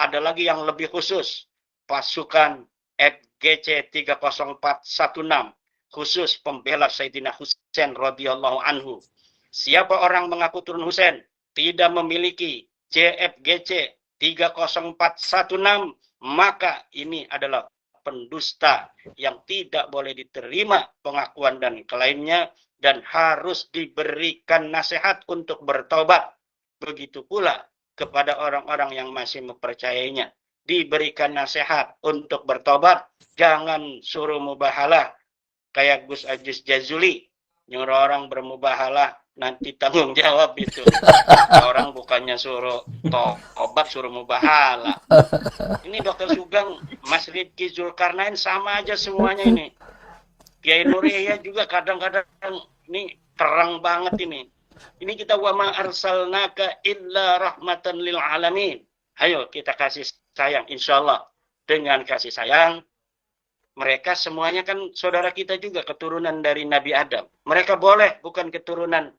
Ada lagi yang lebih khusus, pasukan FGC 30416, khusus pembela Sayyidina Husain radhiyallahu anhu. Siapa orang mengaku turun Husain tidak memiliki JFGC 30416, maka ini adalah pendusta yang tidak boleh diterima pengakuan dan klaimnya dan harus diberikan nasihat untuk bertobat. Begitu pula kepada orang-orang yang masih mempercayainya, diberikan nasihat untuk bertobat. Jangan suruh mubahalah kayak Gus Aziz Jazuli, nyuruh orang bermubahalah, nanti tanggung jawab itu. Orang bukannya suruh tobat, suruh mubahalah. Ini Dr. Sugeng, Mas Ridki Zulkarnain sama aja semuanya ini. Kiai Nuriyah juga kadang-kadang ini terang banget ini. Ini kita wa ma arsalnaka illa rahmatan lil alamin. Ayo kita kasih sayang, insyaallah dengan kasih sayang. Mereka semuanya kan saudara kita juga, keturunan dari Nabi Adam. Mereka boleh bukan keturunan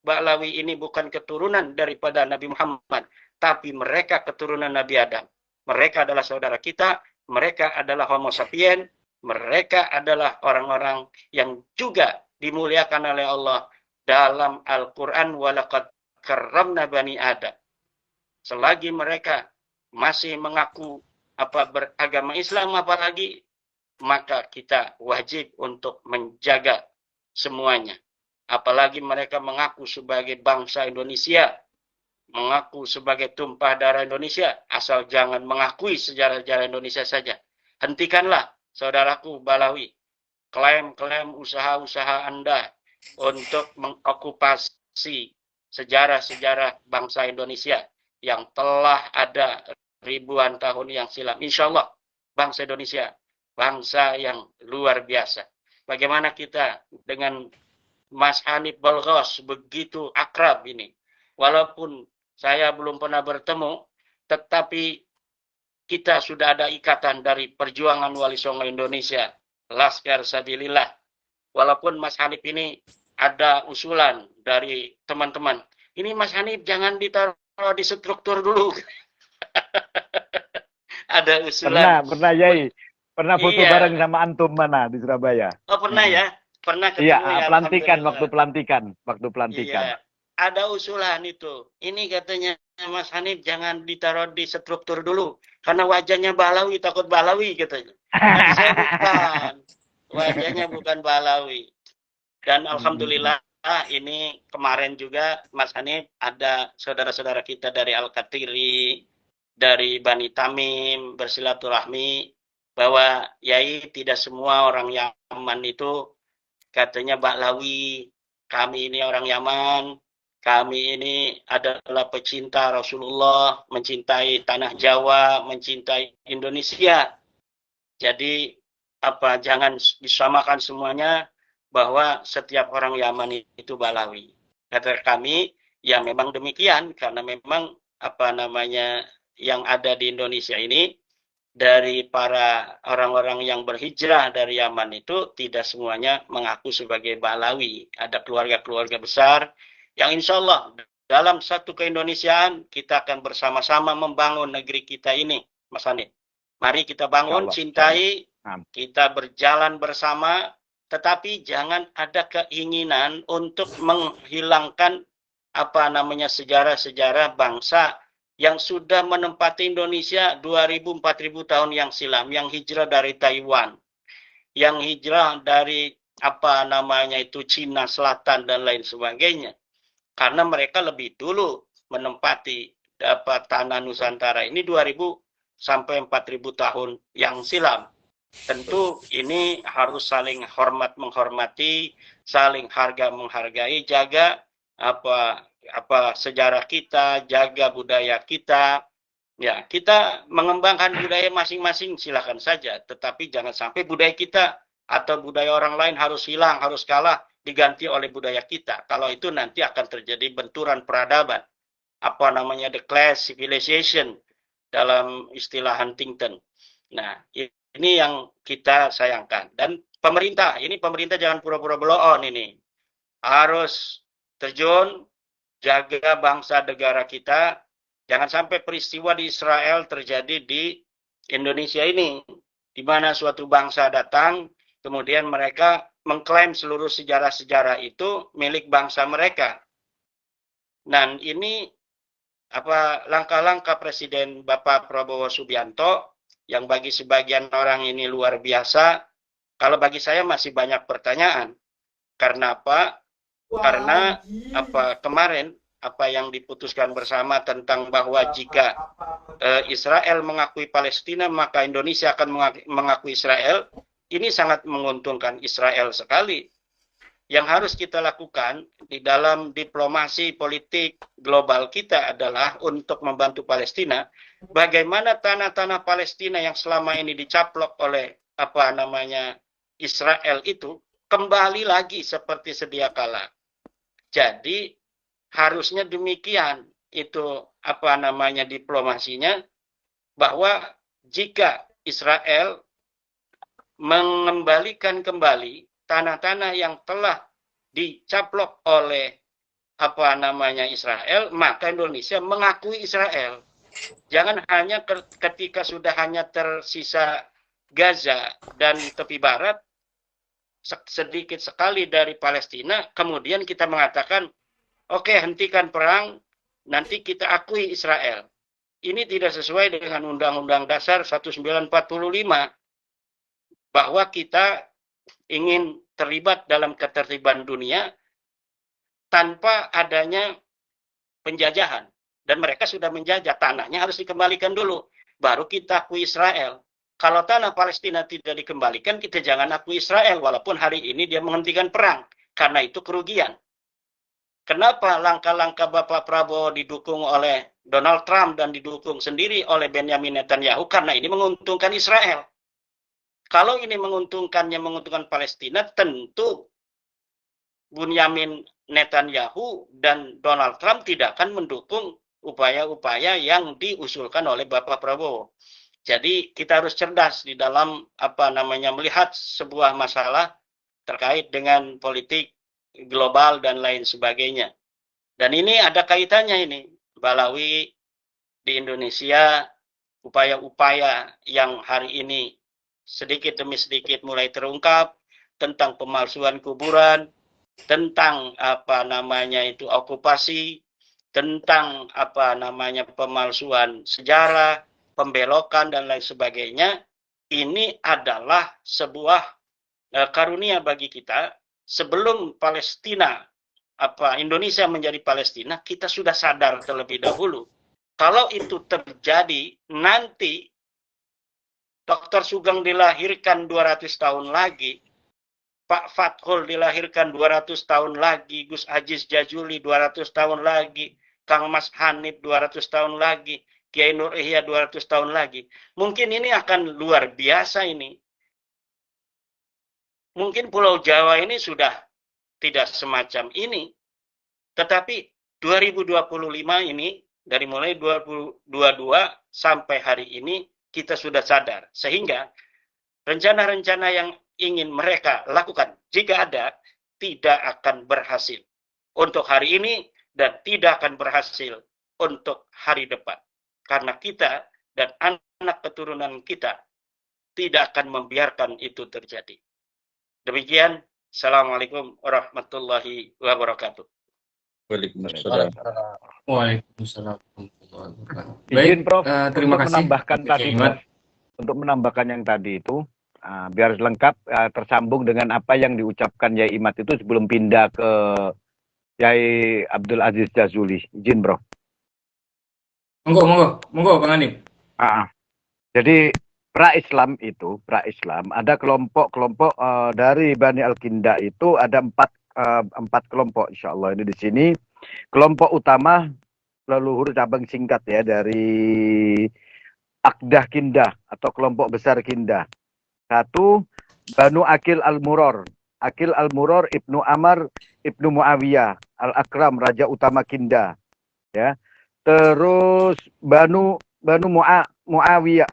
Ba'lawi ini, bukan keturunan daripada Nabi Muhammad, tapi mereka keturunan Nabi Adam. Mereka adalah saudara kita, mereka adalah Homo sapien, mereka adalah orang-orang yang juga dimuliakan oleh Allah dalam Al-Quran, walaqad karramna bani Adam. Selagi mereka masih mengaku beragama Islam apalagi, maka kita wajib untuk menjaga semuanya. Apalagi mereka mengaku sebagai bangsa Indonesia, mengaku sebagai tumpah darah Indonesia, asal jangan mengakui sejarah-sejarah Indonesia saja. Hentikanlah, saudaraku Balawi, klaim-klaim usaha-usaha Anda untuk mengokupasi sejarah-sejarah bangsa Indonesia yang telah ada ribuan tahun yang silam. Insya Allah, bangsa Indonesia, bangsa yang luar biasa. Bagaimana kita dengan Mas Hanif Balghaus begitu akrab ini. Walaupun saya belum pernah bertemu, tetapi kita sudah ada ikatan dari perjuangan Wali Songo Indonesia, Laskar Sabilillah. Walaupun Mas Hanif ini ada usulan dari teman-teman. Ini Mas Hanif jangan ditaruh di struktur dulu. Ada usulan. Pernah Yai. Pernah foto Iya. bareng sama antum mana di Surabaya? Oh pernah ya? Pernah ketemu Iya, ya, pelantikan, alhamdulillah. waktu pelantikan. Iya. ada usulan itu. Ini katanya Mas Hanif jangan ditaruh di struktur dulu. Karena wajahnya Balawi, takut Balawi katanya. Kata saya bukan. Wajahnya bukan Balawi. Dan Alhamdulillah ini kemarin juga Mas Hanif ada saudara-saudara kita dari Al-Katiri, dari Bani Tamim bersilaturahmi bahwa Yai tidak semua orang Yaman itu katanya Balawi. Kami ini orang Yaman. Kami ini adalah pecinta Rasulullah, mencintai tanah Jawa, mencintai Indonesia. Jadi jangan disamakan semuanya bahwa setiap orang Yaman itu Balawi. Kata kami, ya memang demikian karena memang yang ada di Indonesia ini dari para orang-orang yang berhijrah dari Yaman itu tidak semuanya mengaku sebagai Balawi. Ada keluarga-keluarga besar yang insya Allah dalam satu keindonesiaan kita akan bersama-sama membangun negeri kita ini, Mas Hanif. Mari kita bangun, cintai, kita berjalan bersama, tetapi jangan ada keinginan untuk menghilangkan sejarah-sejarah bangsa yang sudah menempati Indonesia 2000-4000 tahun yang silam, yang hijrah dari Taiwan, yang hijrah dari Cina Selatan dan lain sebagainya. Karena mereka lebih dulu menempati tanah Nusantara ini 2000 sampai 4000 tahun yang silam. Tentu ini harus saling hormat menghormati, saling harga menghargai, jaga sejarah kita, jaga budaya kita. Ya, kita mengembangkan budaya masing-masing silakan saja, tetapi jangan sampai budaya kita atau budaya orang lain harus hilang, harus kalah diganti oleh budaya kita. Kalau itu nanti akan terjadi benturan peradaban. The class civilization dalam istilah Huntington. Nah, ini yang kita sayangkan. Dan pemerintah jangan pura-pura blow on ini. Harus terjun, jaga bangsa negara kita. Jangan sampai peristiwa di Israel terjadi di Indonesia ini. Di mana suatu bangsa datang, kemudian mereka mengklaim seluruh sejarah-sejarah itu milik bangsa mereka. Dan ini langkah-langkah Presiden Bapak Prabowo Subianto yang bagi sebagian orang ini luar biasa. Kalau bagi saya masih banyak pertanyaan. Karena apa? Karena kemarin yang diputuskan bersama tentang bahwa jika Israel mengakui Palestina maka Indonesia akan mengakui Israel. Ini sangat menguntungkan Israel sekali. Yang harus kita lakukan di dalam diplomasi politik global kita adalah untuk membantu Palestina. Bagaimana tanah-tanah Palestina yang selama ini dicaplok oleh Israel itu kembali lagi seperti sedia kala. Jadi harusnya demikian itu diplomasinya, bahwa jika Israel mengembalikan kembali tanah-tanah yang telah dicaplok oleh Israel, maka Indonesia mengakui Israel. Jangan hanya ketika sudah hanya tersisa Gaza dan tepi barat, sedikit sekali dari Palestina, kemudian kita mengatakan, oke, hentikan perang, nanti kita akui Israel. Ini tidak sesuai dengan Undang-Undang Dasar 1945, bahwa kita ingin terlibat dalam ketertiban dunia tanpa adanya penjajahan. Dan mereka sudah menjajah, tanahnya harus dikembalikan dulu. Baru kita akui Israel. Kalau tanah Palestina tidak dikembalikan, kita jangan akui Israel. Walaupun hari ini dia menghentikan perang. Karena itu kerugian. Kenapa langkah-langkah Bapak Prabowo didukung oleh Donald Trump dan didukung sendiri oleh Benjamin Netanyahu? Karena ini menguntungkan Israel. Kalau ini menguntungkan Palestina, tentu Benjamin Netanyahu dan Donald Trump tidak akan mendukung upaya-upaya yang diusulkan oleh Bapak Prabowo. Jadi kita harus cerdas di dalam melihat sebuah masalah terkait dengan politik global dan lain sebagainya. Dan ini ada kaitannya ini, Balawi di Indonesia, upaya-upaya yang hari ini sedikit demi sedikit mulai terungkap tentang pemalsuan kuburan, tentang apa namanya itu okupasi, tentang apa namanya pemalsuan sejarah, pembelokan dan lain sebagainya, ini adalah sebuah karunia bagi kita. Sebelum Palestina Indonesia menjadi Palestina, kita sudah sadar terlebih dahulu. Kalau itu terjadi, nanti Dr. Sugeng dilahirkan 200 tahun lagi, Pak Fathul dilahirkan 200 tahun lagi, Gus Aziz Jazuli 200 tahun lagi, Kang Mas Hanif 200 tahun lagi, Kiai Nur Ihya 200 tahun lagi. Mungkin ini akan luar biasa ini. Mungkin Pulau Jawa ini sudah tidak semacam ini. Tetapi 2025 ini, dari mulai 2022 sampai hari ini, kita sudah sadar. Sehingga rencana-rencana yang ingin mereka lakukan, jika ada, tidak akan berhasil untuk hari ini dan tidak akan berhasil untuk hari depan. Karena kita dan anak keturunan kita tidak akan membiarkan itu terjadi. Demikian, Assalamualaikum warahmatullahi wabarakatuh. Waalaikumsalam. Waalaikumsalam. Izin Prof, terima untuk kasih. menambahkan Oke, tadi, Iman. Prof, untuk menambahkan yang tadi itu, biar lengkap tersambung dengan apa yang diucapkan Yai Imad itu sebelum pindah ke Yai Abdul Aziz Jazuli. Izin, Bro. Monggo, Bang Hanif. Jadi pra-Islam ada kelompok-kelompok dari Bani Al-Kinda itu ada empat kelompok, insya Allah ini di sini. Kelompok utama leluhur cabang singkat ya dari Akdah Kindah atau kelompok besar Kindah. Satu, Banu Akil Al-Muror. Akil Al-Muror Ibnu Amr Ibnu Muawiyah Al-Akram, Raja Utama Kindah. Ya. Terus Banu Muawiyah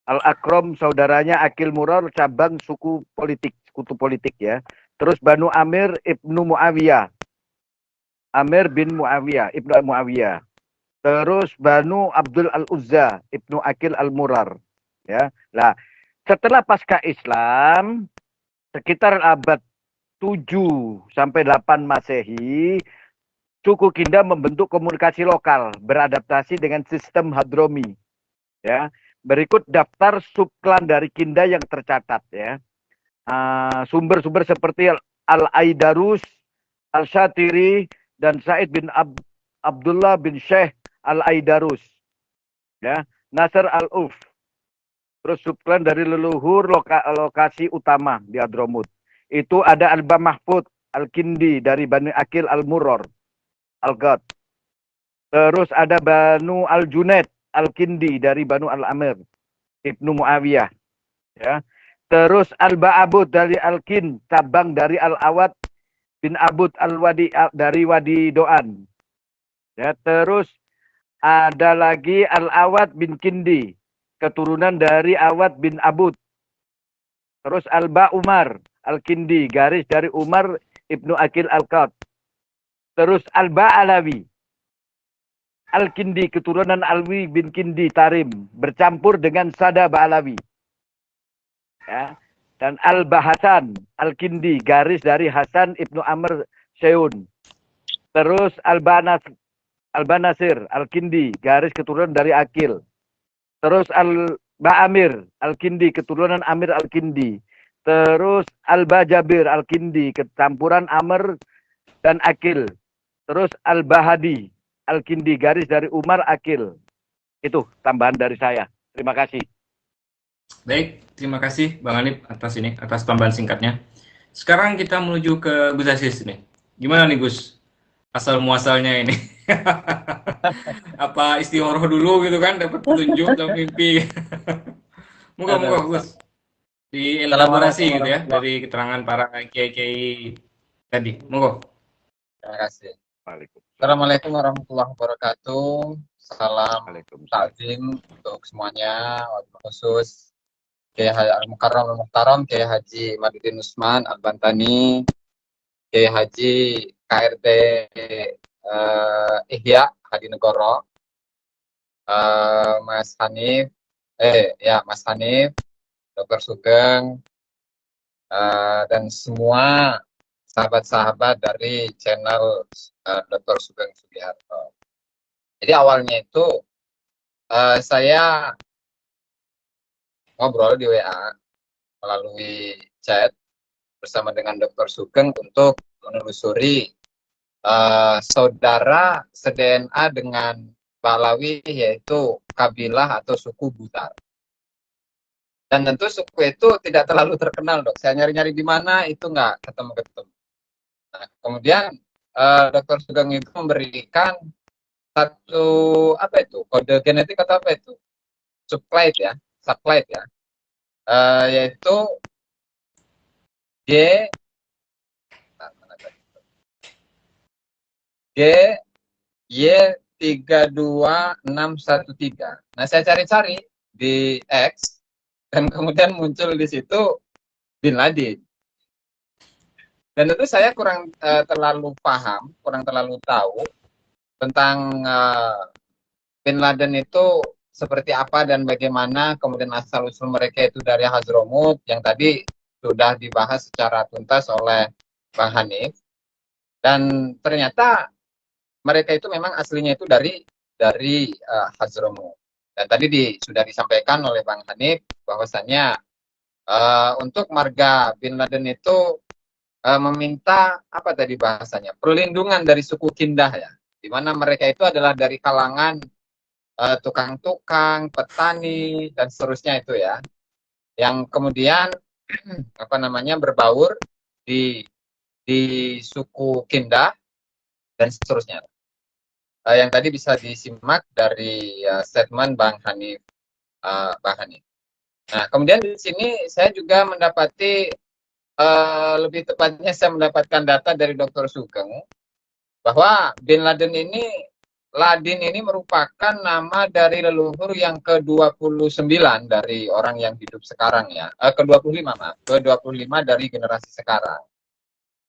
Al-Akram, saudaranya Akil Muror, cabang sekutu politik ya. Terus Banu Amir Ibnu Muawiyah, Amir bin Muawiyah, Ibnu Muawiyah. Terus Banu Abdul Al-Uzza Ibnu Akil Al-Murar ya. Nah, setelah pasca Islam sekitar abad 7 sampai 8 Masehi, suku Kindah membentuk komunikasi lokal beradaptasi dengan sistem Hadromi ya. Berikut daftar subklan dari Kindah yang tercatat ya. Sumber-sumber seperti Al-Aidarus, Al-Syatiri, dan Said bin Abdullah bin Syekh Al-Aidarus. Ya, Nasr Al-Uf. Terus subklan dari leluhur lokasi utama di Hadramut. Itu ada Alba Mahfud Al-Kindi dari Bani Akil Al-Muror, Al-Gad. Terus ada Banu Al-Junaid Al-Kindi dari Banu Al-Amir, Ibnu Muawiyah. Ya. Terus Al-Ba'abud dari Al-Kin, cabang dari Al-Awad bin Abud Al-Wadi dari Wadi Doan. Ya, terus ada lagi Al-Awad bin Kindi, keturunan dari Awad bin Abud. Terus Al-Ba Umar Al-Kindi, garis dari Umar Ibnu Akil Al-Qad. Terus Al-Ba Alawi Al-Kindi, keturunan Alwi bin Kindi Tarim, bercampur dengan Sada Ba'alawi. Ya. Dan Al-Ba Hasan Al-Kindi, garis dari Hasan Ibnu Amr Seun. Terus Al-Ba Nasir Al-Kindi, garis keturunan dari Akil. Terus Al-Ba Amir Al-Kindi, keturunan Amir Al-Kindi. Terus Al-Ba Jabir Al-Kindi, campuran Amr dan Akil. Terus Al-Bahadi Al-Kindi, garis dari Umar Akil. Itu tambahan dari saya. Terima kasih. Baik, terima kasih Bang Hanif atas tambahan singkatnya. Sekarang kita menuju ke Gus Aziz nih. Gimana nih Gus? Asal muasalnya ini. Apa istihoroh dulu gitu kan, dapat petunjuk dalam mimpi. Moga Gus dielaborasi gitu ya dari keterangan para kiai-kiai tadi. Moga. Terima kasih. Assalamualaikum warahmatullahi wabarakatuh. Salam takzim untuk semuanya, wabil khusus Kiai Haji Al-Mukarram Al-Muhtaram, Kiai Haji Madudin Usman Al-Bantani, Kiai Haji KRT Ihya Hadi Negoro, Mas Hanif, Dr. Sugeng, dan semua sahabat-sahabat dari channel Dr. Sugeng Sugiharto. Jadi awalnya itu saya ngobrol di WA melalui chat bersama dengan Dr. Sugeng untuk menelusuri saudara se-DNA dengan Balawi, yaitu kabilah atau suku Butar. Dan tentu suku itu tidak terlalu terkenal, Dok. Saya nyari-nyari di mana itu nggak ketemu-ketemu. Nah, kemudian Dr. Sugeng itu memberikan satu kode genetik atau apa itu, subclade ya, yaitu Y32613. Nah, saya cari-cari di X dan kemudian muncul di situ Bin Laden. Dan tentu saya kurang terlalu paham, kurang terlalu tahu tentang Bin Laden itu seperti apa dan bagaimana, kemudian asal-usul mereka itu dari Hadramut yang tadi sudah dibahas secara tuntas oleh Bang Hanif. Dan ternyata mereka itu memang aslinya itu dari Hadramut. Dan tadi sudah disampaikan oleh Bang Hanif bahwasanya untuk marga Bin Laden itu meminta apa tadi bahasanya, perlindungan dari suku Kindah ya, di mana mereka itu adalah dari kalangan tukang-tukang, petani dan seterusnya itu ya, yang kemudian berbaur di suku Kindah dan seterusnya. Yang tadi bisa disimak dari statement Bang Hanif. Nah, kemudian di sini saya juga mendapati lebih tepatnya saya mendapatkan data dari Dr. Sugeng bahwa Bin Laden ini merupakan nama dari leluhur yang ke-29 dari orang yang hidup sekarang ya. ke-25 dari generasi sekarang.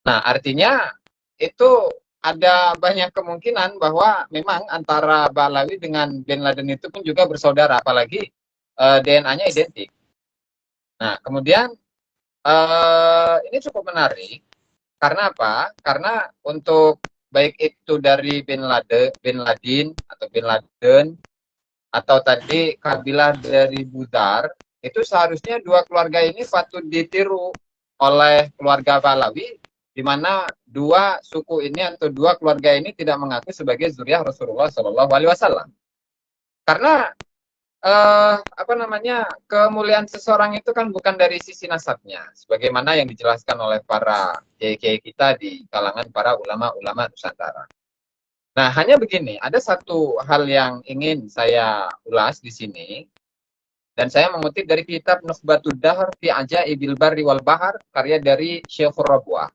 Nah, artinya itu ada banyak kemungkinan bahwa memang antara Balawi dengan Bin Laden itu pun juga bersaudara, apalagi DNA-nya identik. Nah, kemudian ini cukup menarik. Karena apa? Karena untuk baik itu dari Bin Laden atau tadi kabilah dari Budar, itu seharusnya dua keluarga ini patut ditiru oleh keluarga Balawi, di mana dua suku ini atau dua keluarga ini tidak mengaku sebagai zuriyah Rasulullah Shallallahu Alaihi Wasallam. Karena kemuliaan seseorang itu kan bukan dari sisi nasabnya, sebagaimana yang dijelaskan oleh para kiai-kiai kita di kalangan para ulama-ulama Nusantara. Nah, hanya begini, ada satu hal yang ingin saya ulas di sini, dan saya mengutip dari kitab Nukhbatud Dahr fi Ajaibil Barri wal Bahar, karya dari Syekhur Rabu'ah.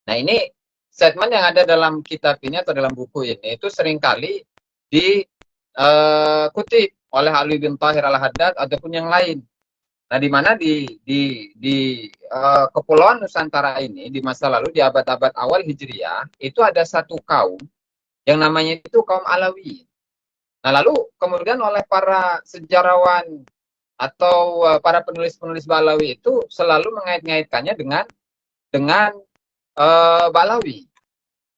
Nah, ini statement yang ada dalam kitab ini atau dalam buku ini itu seringkali dikutip oleh Ali bin Tahir Al-Haddad ataupun yang lain. Nah, di mana di Kepulauan Nusantara ini di masa lalu di abad-abad awal Hijriah itu ada satu kaum yang namanya itu kaum Alawi. Nah, lalu kemudian oleh para sejarawan atau para penulis-penulis Balawi itu selalu mengait-ngaitkannya dengan Balawi.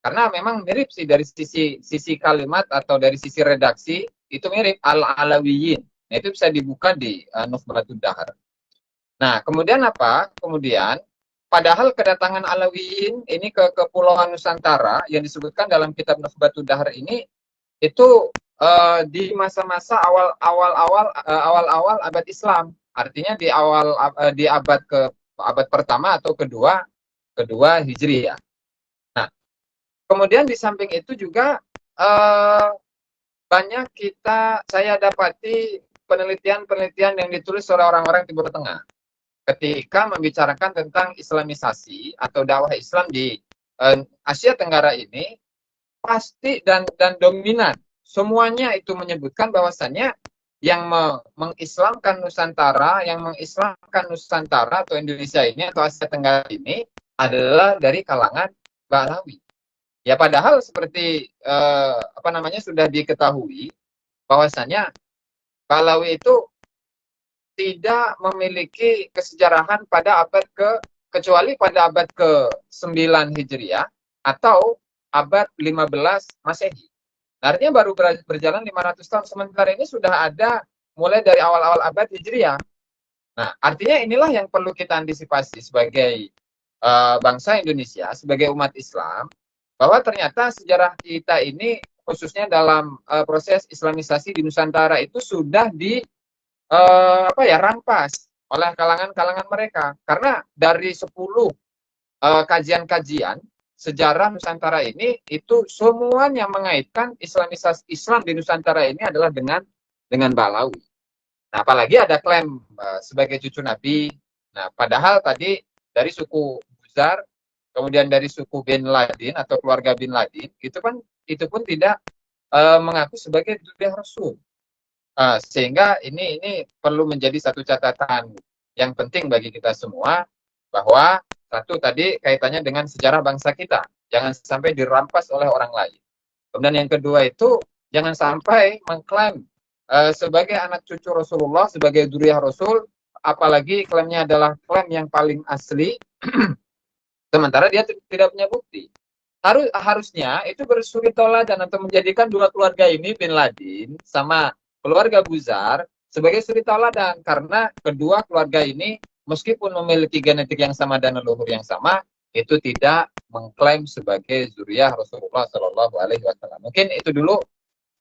Karena memang mirip sih dari sisi kalimat atau dari sisi redaksi itu mirip Al-Alawiyin. Nah, itu bisa dibuka di Nukhbatud Dahr. Nah, kemudian apa? Kemudian padahal kedatangan Alawiyin ini ke Kepulauan Nusantara yang disebutkan dalam kitab Nukhbatud Dahr ini itu di masa-masa awal-awal abad Islam. Artinya di abad pertama atau kedua Hijriah. Nah, kemudian di samping itu juga banyak saya dapati penelitian yang ditulis oleh orang-orang Timur Tengah ketika membicarakan tentang Islamisasi atau dakwah Islam di Asia Tenggara ini, pasti dan dominan semuanya itu menyebutkan bahwasannya yang mengislamkan Nusantara atau Indonesia ini atau Asia Tenggara ini adalah dari kalangan Balawi. Ya, padahal seperti sudah diketahui bahwasanya Balawi itu tidak memiliki kesejarahan pada abad kecuali pada abad ke-9 Hijriah atau abad 15 Masehi. Artinya baru berjalan 500 tahun, sementara ini sudah ada mulai dari awal-awal abad Hijriah. Nah, artinya inilah yang perlu kita antisipasi sebagai bangsa Indonesia, sebagai umat Islam, bahwa ternyata sejarah kita ini khususnya dalam proses Islamisasi di Nusantara itu sudah rampas oleh kalangan-kalangan mereka. Karena dari 10 kajian-kajian sejarah Nusantara ini itu semuanya mengaitkan Islamisasi Islam di Nusantara ini adalah dengan Balawi. Nah, apalagi ada klaim sebagai cucu Nabi. Nah, padahal tadi dari suku Buzar, kemudian dari suku Bin Laden atau keluarga Bin Laden, itu pun tidak mengaku sebagai dzurriyyah Rasul. Sehingga ini perlu menjadi satu catatan yang penting bagi kita semua, bahwa satu tadi kaitannya dengan sejarah bangsa kita, jangan sampai dirampas oleh orang lain. Kemudian yang kedua itu jangan sampai mengklaim sebagai anak cucu Rasulullah, sebagai dzurriyyah Rasul, apalagi klaimnya adalah klaim yang paling asli, sementara dia tidak punya bukti. Harusnya itu bersuri toladan atau menjadikan dua keluarga ini, Bin Laden sama keluarga Buzar, sebagai suri toladan, karena kedua keluarga ini meskipun memiliki genetik yang sama dan leluhur yang sama, itu tidak mengklaim sebagai dzurriyyah Rasulullah Shallallahu Alaihi Wasallam. Mungkin itu dulu,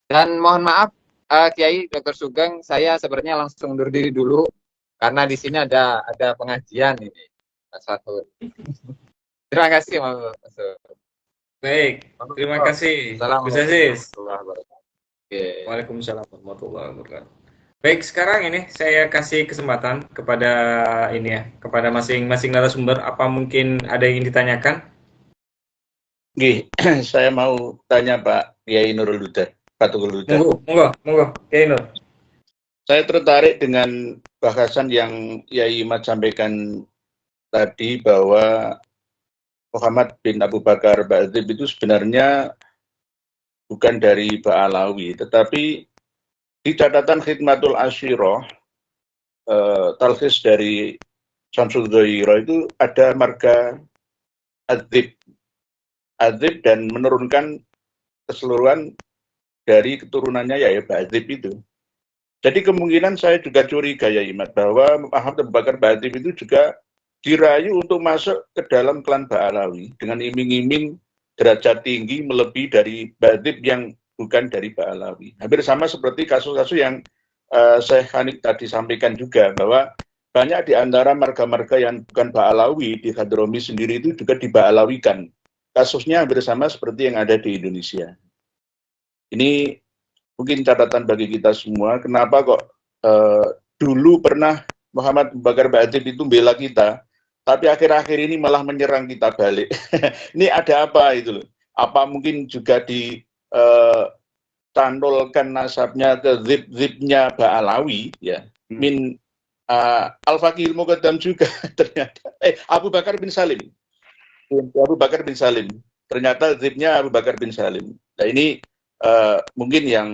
dan mohon maaf Kiai Dr. Sugeng, saya sebenarnya langsung undur diri dulu karena di sini ada pengajian ini, Mas Fathul. Terima kasih Mas. Baik, terima kasih Gus Aziz. Waalaikumsalam warahmatullahi wabarakatuh. Baik, sekarang ini saya kasih kesempatan kepada kepada masing-masing narasumber, apa mungkin ada yang ditanyakan? Nggih, saya mau tanya Pak Kiai Nurul Huda, Fathul Huda. Monggo, Kiai Nur. Saya tertarik dengan bahasan yang Yai Imad sampaikan tadi, bahwa Muhammad bin Abu Bakar Ba'adzib itu sebenarnya bukan dari Ba'alawi, tetapi di catatan Khidmatul Asyirah, talkhis dari Syamsul Dhoirah itu ada marga Adzib, dan menurunkan keseluruhan dari keturunannya ya Ba'adzib itu. Jadi kemungkinan saya juga curiga ya Imad, bahwa Muhammad Abu Bakar Ba'adzib itu juga dirayu untuk masuk ke dalam klan Ba'alawi dengan iming-iming derajat tinggi melebihi dari Ba'adzib yang bukan dari Ba'alawi. Hampir sama seperti kasus-kasus yang Syekh Hanik tadi sampaikan juga, bahwa banyak di antara marga-marga yang bukan Ba'alawi di Hadrami sendiri itu juga di-Ba'alawikan. Kasusnya hampir sama seperti yang ada di Indonesia. Ini mungkin catatan bagi kita semua, kenapa kok dulu pernah Muhammad Abu Bakar Ba'adzib itu bela kita, tapi akhir-akhir ini malah menyerang kita balik. Ini ada apa itu loh? Apa mungkin juga tandolkan nasabnya ke zib-zibnya Ba'alawi, ya, min Al-Faqih Muqaddam juga ternyata, Abu Bakar bin Salim, ternyata zibnya Abu Bakar bin Salim. Nah ini mungkin yang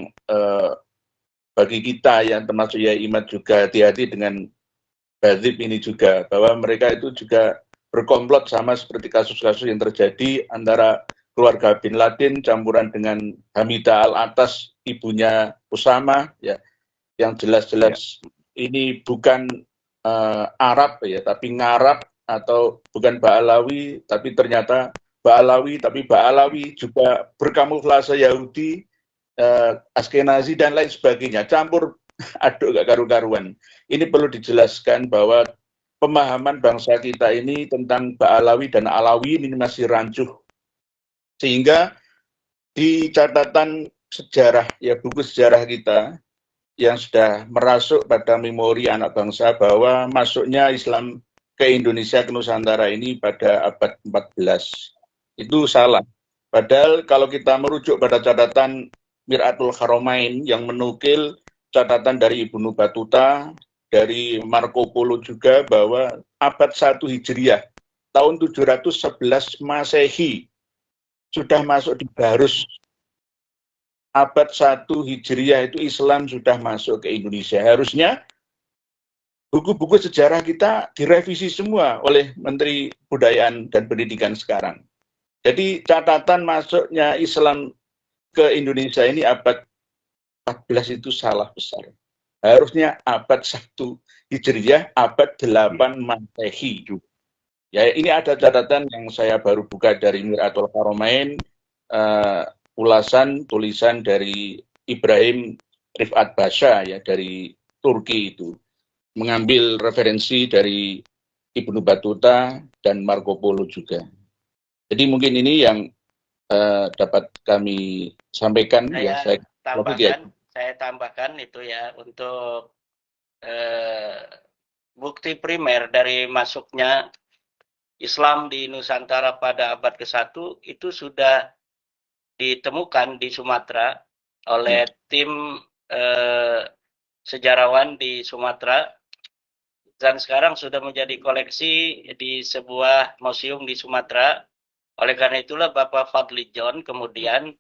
bagi kita yang termasuk ya Imad juga hati-hati dengan Ba'adzib ini juga, bahwa mereka itu juga berkomplot sama seperti kasus-kasus yang terjadi antara keluarga Bin Laden campuran dengan Hamidah Al-Atas, ibunya Usama, ya, yang jelas-jelas ini bukan Arab ya, tapi Ngarab, atau bukan Ba'alawi, tapi ternyata Ba'alawi, tapi Ba'alawi juga berkamuflase Yahudi, Askenazi dan lain sebagainya, campur aduk gak karu-karuan. Ini perlu dijelaskan bahwa pemahaman bangsa kita ini tentang Ba'alawi dan Alawi ini masih rancuh. Sehingga di catatan sejarah, ya buku sejarah kita yang sudah merasuk pada memori anak bangsa, bahwa masuknya Islam ke Indonesia, ke Nusantara ini pada abad 14. Itu salah. Padahal kalau kita merujuk pada catatan Mir'atul Haramain yang menukil catatan dari Ibnu Battuta, dari Marco Polo juga, bahwa abad 1 Hijriah, tahun 711 Masehi, sudah masuk di Barus. Abad 1 Hijriah itu Islam sudah masuk ke Indonesia. Harusnya buku-buku sejarah kita direvisi semua oleh Menteri Kebudayaan dan Pendidikan sekarang. Jadi catatan masuknya Islam ke Indonesia ini abad 14 itu salah besar. Harusnya abad 1 Hijriah, abad 8 Masehi. Ya, ini ada catatan yang saya baru buka dari Mir'atul Haramain, ulasan tulisan dari Ibrahim Rifat Basha ya dari Turki itu. Mengambil referensi dari Ibnu Battuta dan Marco Polo juga. Jadi mungkin ini yang dapat kami sampaikan. Saya tambahkan itu ya untuk bukti primer dari masuknya Islam di Nusantara pada abad ke-1 itu sudah ditemukan di Sumatera oleh tim sejarawan di Sumatera. Dan sekarang sudah menjadi koleksi di sebuah museum di Sumatera. Oleh karena itulah Bapak Fadli John kemudian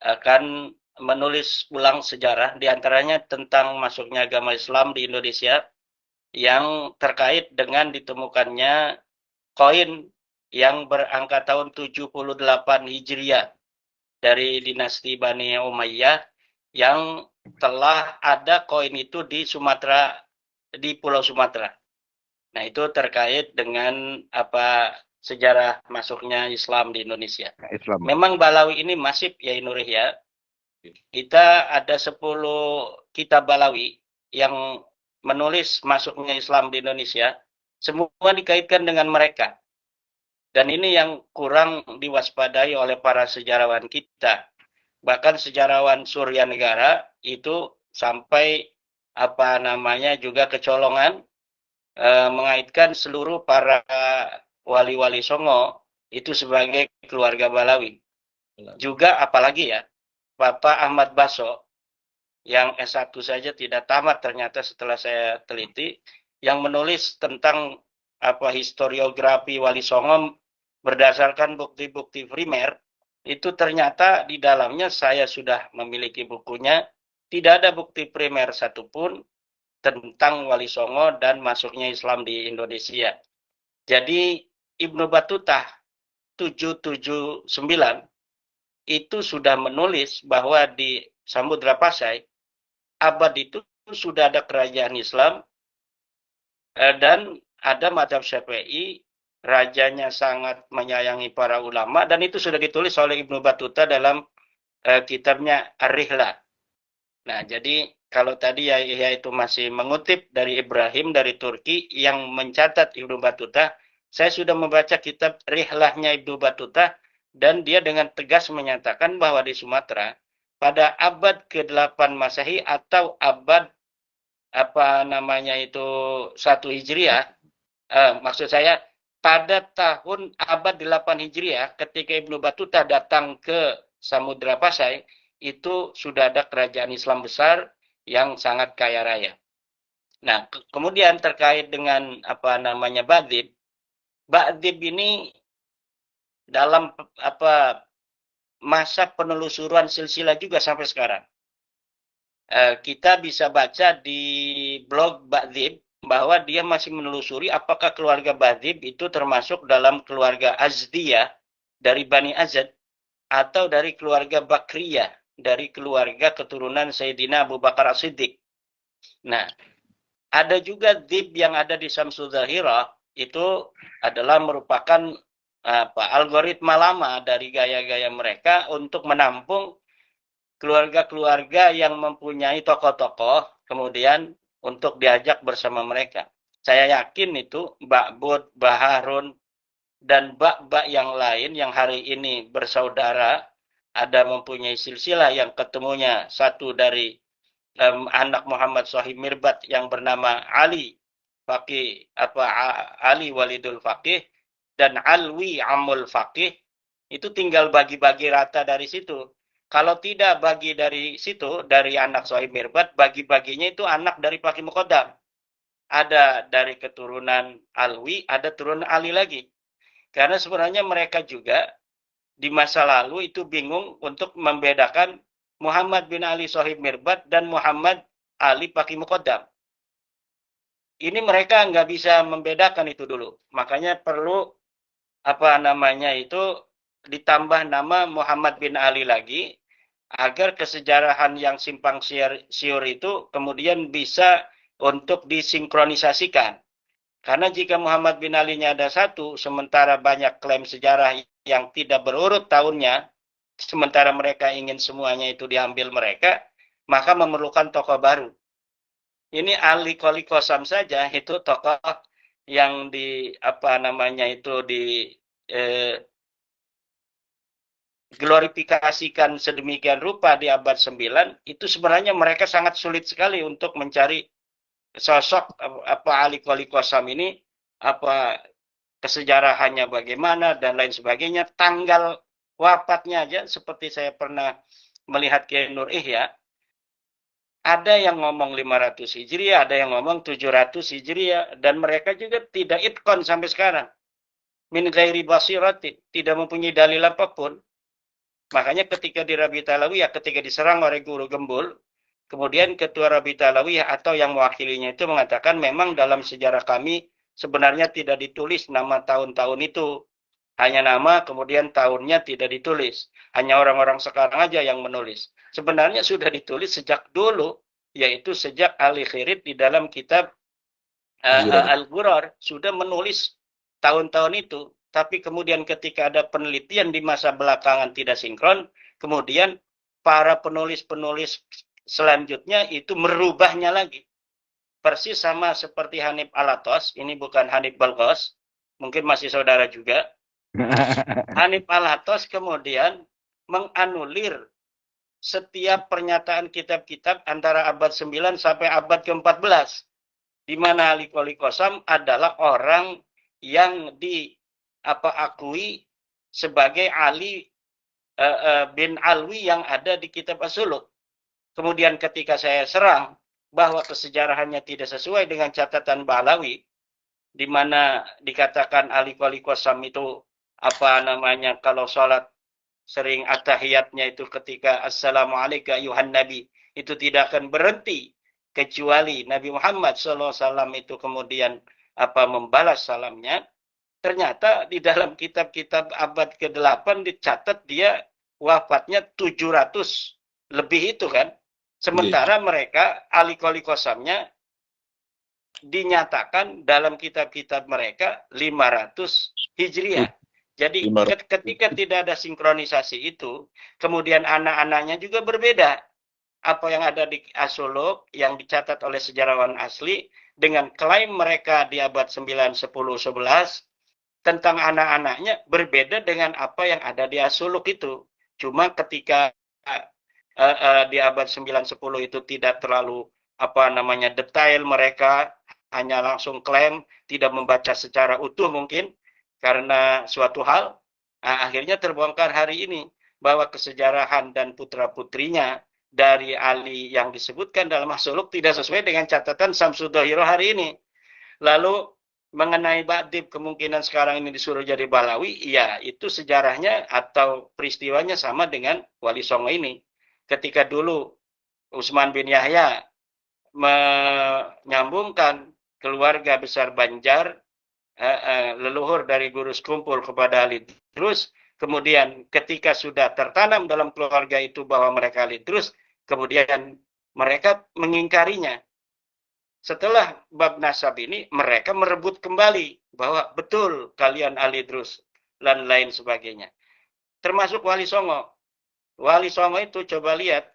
akan menulis ulang sejarah, diantaranya tentang masuknya agama Islam di Indonesia yang terkait dengan ditemukannya koin yang berangka tahun 78 Hijriah dari dinasti Bani Umayyah yang telah ada koin itu di Sumatera, di Pulau Sumatera. Nah, itu terkait dengan sejarah masuknya Islam di Indonesia. Islam. Memang Balawi ini masif ya Nurih ya. Kita ada 10 kitab Balawi yang menulis masuknya Islam di Indonesia. Semua dikaitkan dengan mereka. Dan ini yang kurang diwaspadai oleh para sejarawan kita. Bahkan sejarawan Surya Negara itu sampai juga kecolongan mengaitkan seluruh para wali-wali Songo itu sebagai keluarga Balawi. Juga apalagi ya, Bapak Ahmad Baso yang S1 saja tidak tamat ternyata setelah saya teliti, yang menulis tentang historiografi Wali Songo berdasarkan bukti-bukti primer, itu ternyata di dalamnya saya sudah memiliki bukunya, tidak ada bukti primer satupun tentang Wali Songo dan masuknya Islam di Indonesia. Jadi Ibnu Battuta 779 itu sudah menulis bahwa di Samudra Pasai abad itu sudah ada kerajaan Islam dan ada mazhab Syafi'i, rajanya sangat menyayangi para ulama, dan itu sudah ditulis oleh Ibnu Battuta dalam kitabnya Ar-Rihlah. Nah, jadi kalau tadi ya itu masih mengutip dari Ibrahim dari Turki yang mencatat Ibnu Battuta, saya sudah membaca kitab Rihlahnya Ibnu Battuta dan dia dengan tegas menyatakan bahwa di Sumatera pada abad ke-8 Masehi atau abad 1 Hijriah, maksud saya pada tahun abad 8 Hijriah ketika Ibnu Battuta datang ke Samudra Pasai, itu sudah ada kerajaan Islam besar yang sangat kaya raya. Nah, kemudian terkait dengan Ba'dib ini dalam masa penelusuran silsilah juga sampai sekarang. Kita bisa baca di blog Ba'dib bahwa dia masih menelusuri apakah keluarga Ba'dib itu termasuk dalam keluarga Azdiyah dari Bani Azad atau dari keluarga Bakriyah dari keluarga keturunan Sayyidina Abu Bakar As-Siddiq. Nah, ada juga Dib yang ada di Syamsul Zahirah itu adalah merupakan algoritma lama dari gaya-gaya mereka untuk menampung keluarga-keluarga yang mempunyai tokoh-tokoh kemudian untuk diajak bersama mereka. Saya yakin itu Mbak Bud, Mbak Harun, dan Mbak yang lain yang hari ini bersaudara ada mempunyai silsilah yang ketemunya satu dari anak Muhammad Shahib Mirbat yang bernama Ali Faqih Ali Walidul Faqih dan Alwi Amul Faqih, itu tinggal bagi-bagi rata dari situ. Kalau tidak bagi dari situ dari anak Shahib Mirbat, bagi-baginya itu anak dari Faqih Muqaddam. Ada dari keturunan Alwi, ada turunan Ali lagi. Karena sebenarnya mereka juga di masa lalu itu bingung untuk membedakan Muhammad bin Ali Shahib Mirbat dan Muhammad Ali Faqih Muqaddam. ini mereka nggak bisa membedakan itu dulu. Makanya perlu apa namanya itu ditambah nama Muhammad bin Ali lagi agar kesejarahan yang simpang siur itu kemudian bisa untuk disinkronisasikan. Karena jika Muhammad bin Ali-nya ada satu, sementara banyak klaim sejarah yang tidak berurut tahunnya, sementara mereka ingin semuanya itu diambil mereka, maka memerlukan tokoh baru. Ini Ali Qoli Qasam saja itu tokoh yang di apa namanya itu di glorifikasikan sedemikian rupa di abad 9, itu sebenarnya mereka sangat sulit sekali untuk mencari sosok apa Ali Qoli Qasam ini, apa kesejarahannya bagaimana dan lain sebagainya. Tanggal wafatnya aja seperti saya pernah melihat Kiai Nur Ihya, ada yang ngomong 500 Hijriah, ada yang ngomong 700 Hijriah, dan mereka juga tidak itkon sampai sekarang. Min ghairi basiratin, tidak mempunyai dalil apapun. Makanya ketika di Rabita Alawiyah, ketika diserang oleh Guru Gembul, kemudian ketua Rabita Alawiyah atau yang mewakilinya itu mengatakan memang dalam sejarah kami sebenarnya tidak ditulis nama tahun-tahun itu. Hanya nama, kemudian tahunnya tidak ditulis. Hanya orang-orang sekarang aja yang menulis. Sebenarnya sudah ditulis sejak dulu, yaitu sejak Ali Khirid di dalam kitab Al-Ghurar sudah menulis tahun-tahun itu. Tapi kemudian ketika ada penelitian di masa belakangan tidak sinkron, kemudian para penulis-penulis selanjutnya itu merubahnya lagi. Persis sama seperti Hanif Alatos, ini bukan Hanif Balqos, mungkin masih saudara juga. Hanif Alatos kemudian menganulir setiap pernyataan kitab-kitab antara abad 9 sampai abad ke-14. Di mana Ali Qoli Qasam adalah orang yang akui sebagai Ali bin Alwi yang ada di kitab As-Suluk. Kemudian ketika saya serang bahwa kesejarahannya tidak sesuai dengan catatan Ba'alawi, di mana dikatakan Ali Qoli Qasam itu kalau sholat sering at-tahiyatnya itu ketika Assalamualaikum ayuhan Nabi, itu tidak akan berhenti kecuali Nabi Muhammad SAW itu kemudian membalas salamnya. Ternyata di dalam kitab-kitab abad ke-8 dicatat dia wafatnya 700 lebih itu kan. Sementara mereka Ali Qoli Qasamnya dinyatakan dalam kitab-kitab mereka 500 Hijriah. Jadi ketika tidak ada sinkronisasi itu, kemudian anak-anaknya juga berbeda. Apa yang ada di As-Suluk yang dicatat oleh sejarawan asli dengan klaim mereka di abad 9, 10, 11 tentang anak-anaknya berbeda dengan apa yang ada di As-Suluk itu. Cuma ketika di abad 9, 10 itu tidak terlalu detail, mereka hanya langsung klaim, tidak membaca secara utuh mungkin karena suatu hal, akhirnya terbongkar hari ini bahwa kesejarahan dan putra-putrinya dari Ali yang disebutkan dalam As-Suluk tidak sesuai dengan catatan Samsuddohiro hari ini. Lalu mengenai Ba'dib kemungkinan sekarang ini disuruh jadi Balawi, ya itu sejarahnya atau peristiwanya sama dengan Wali Songo ini. Ketika dulu Utsman bin Yahya menyambungkan keluarga besar Banjar, leluhur dari Guru Sekumpul kepada Ali Idrus, kemudian ketika sudah tertanam dalam keluarga itu bahwa mereka Ali Idrus, kemudian mereka mengingkarinya. Setelah bab nasab ini, mereka merebut kembali bahwa betul kalian Ali Idrus dan lain sebagainya. Termasuk Wali Songo. Wali Songo itu coba lihat,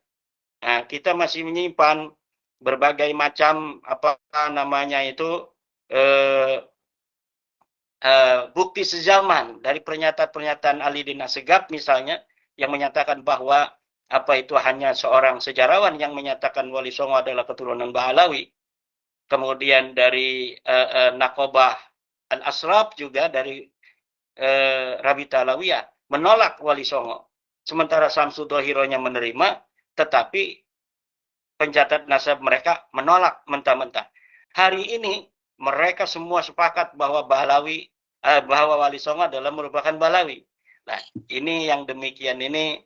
kita masih menyimpan berbagai macam bukti sezaman dari pernyataan Ali Din Assegaf misalnya yang menyatakan bahwa itu hanya seorang sejarawan yang menyatakan Wali Songo adalah keturunan Ba'alawi. Kemudian dari Naqobah Al-Asraf juga dari Rabita Alawiyah menolak Wali Songo. Sementara Samsuddohironya menerima, tetapi pencatat nasab mereka menolak mentah-mentah. Hari ini mereka semua sepakat bahwa bahwa Wali Songo adalah merupakan Ba'alawi. Nah, ini yang demikian ini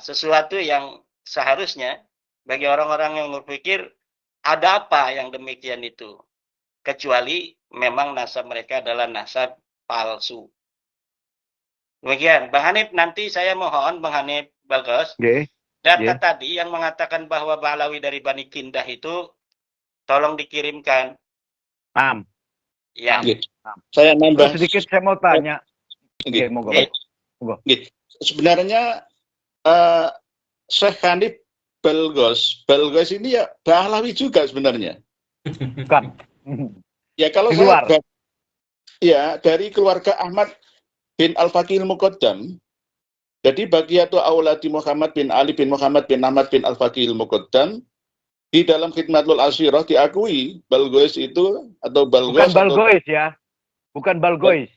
sesuatu yang seharusnya bagi orang-orang yang berpikir ada apa yang demikian itu? Kecuali memang nasab mereka adalah nasab palsu. Demikian, Bang Hanif, nanti saya mohon Bang Hanif Bagos, Nggih. data tadi yang mengatakan bahwa Balawi dari Bani Kindah itu tolong dikirimkan. Paham. Ya. Nggih. Saya nambah Terus sedikit saya mau tanya. Nggih. Monggo. Nggih. Nggih. Sebenarnya Syekh Hanif Balgos ini ya Balawi juga sebenarnya. Bukan. Ya kalau Di luar. ya dari keluarga Ahmad bin Al-Faqih Al-Muqaddam. Jadi bagiyatu auladi Muhammad bin Ali bin Muhammad bin Ahmad bin Al-Faqih Al-Muqaddam di dalam Khidmatul Asyirah diakui Balgois itu atau Balgos Bukan Balgois ya. Bukan Balgois.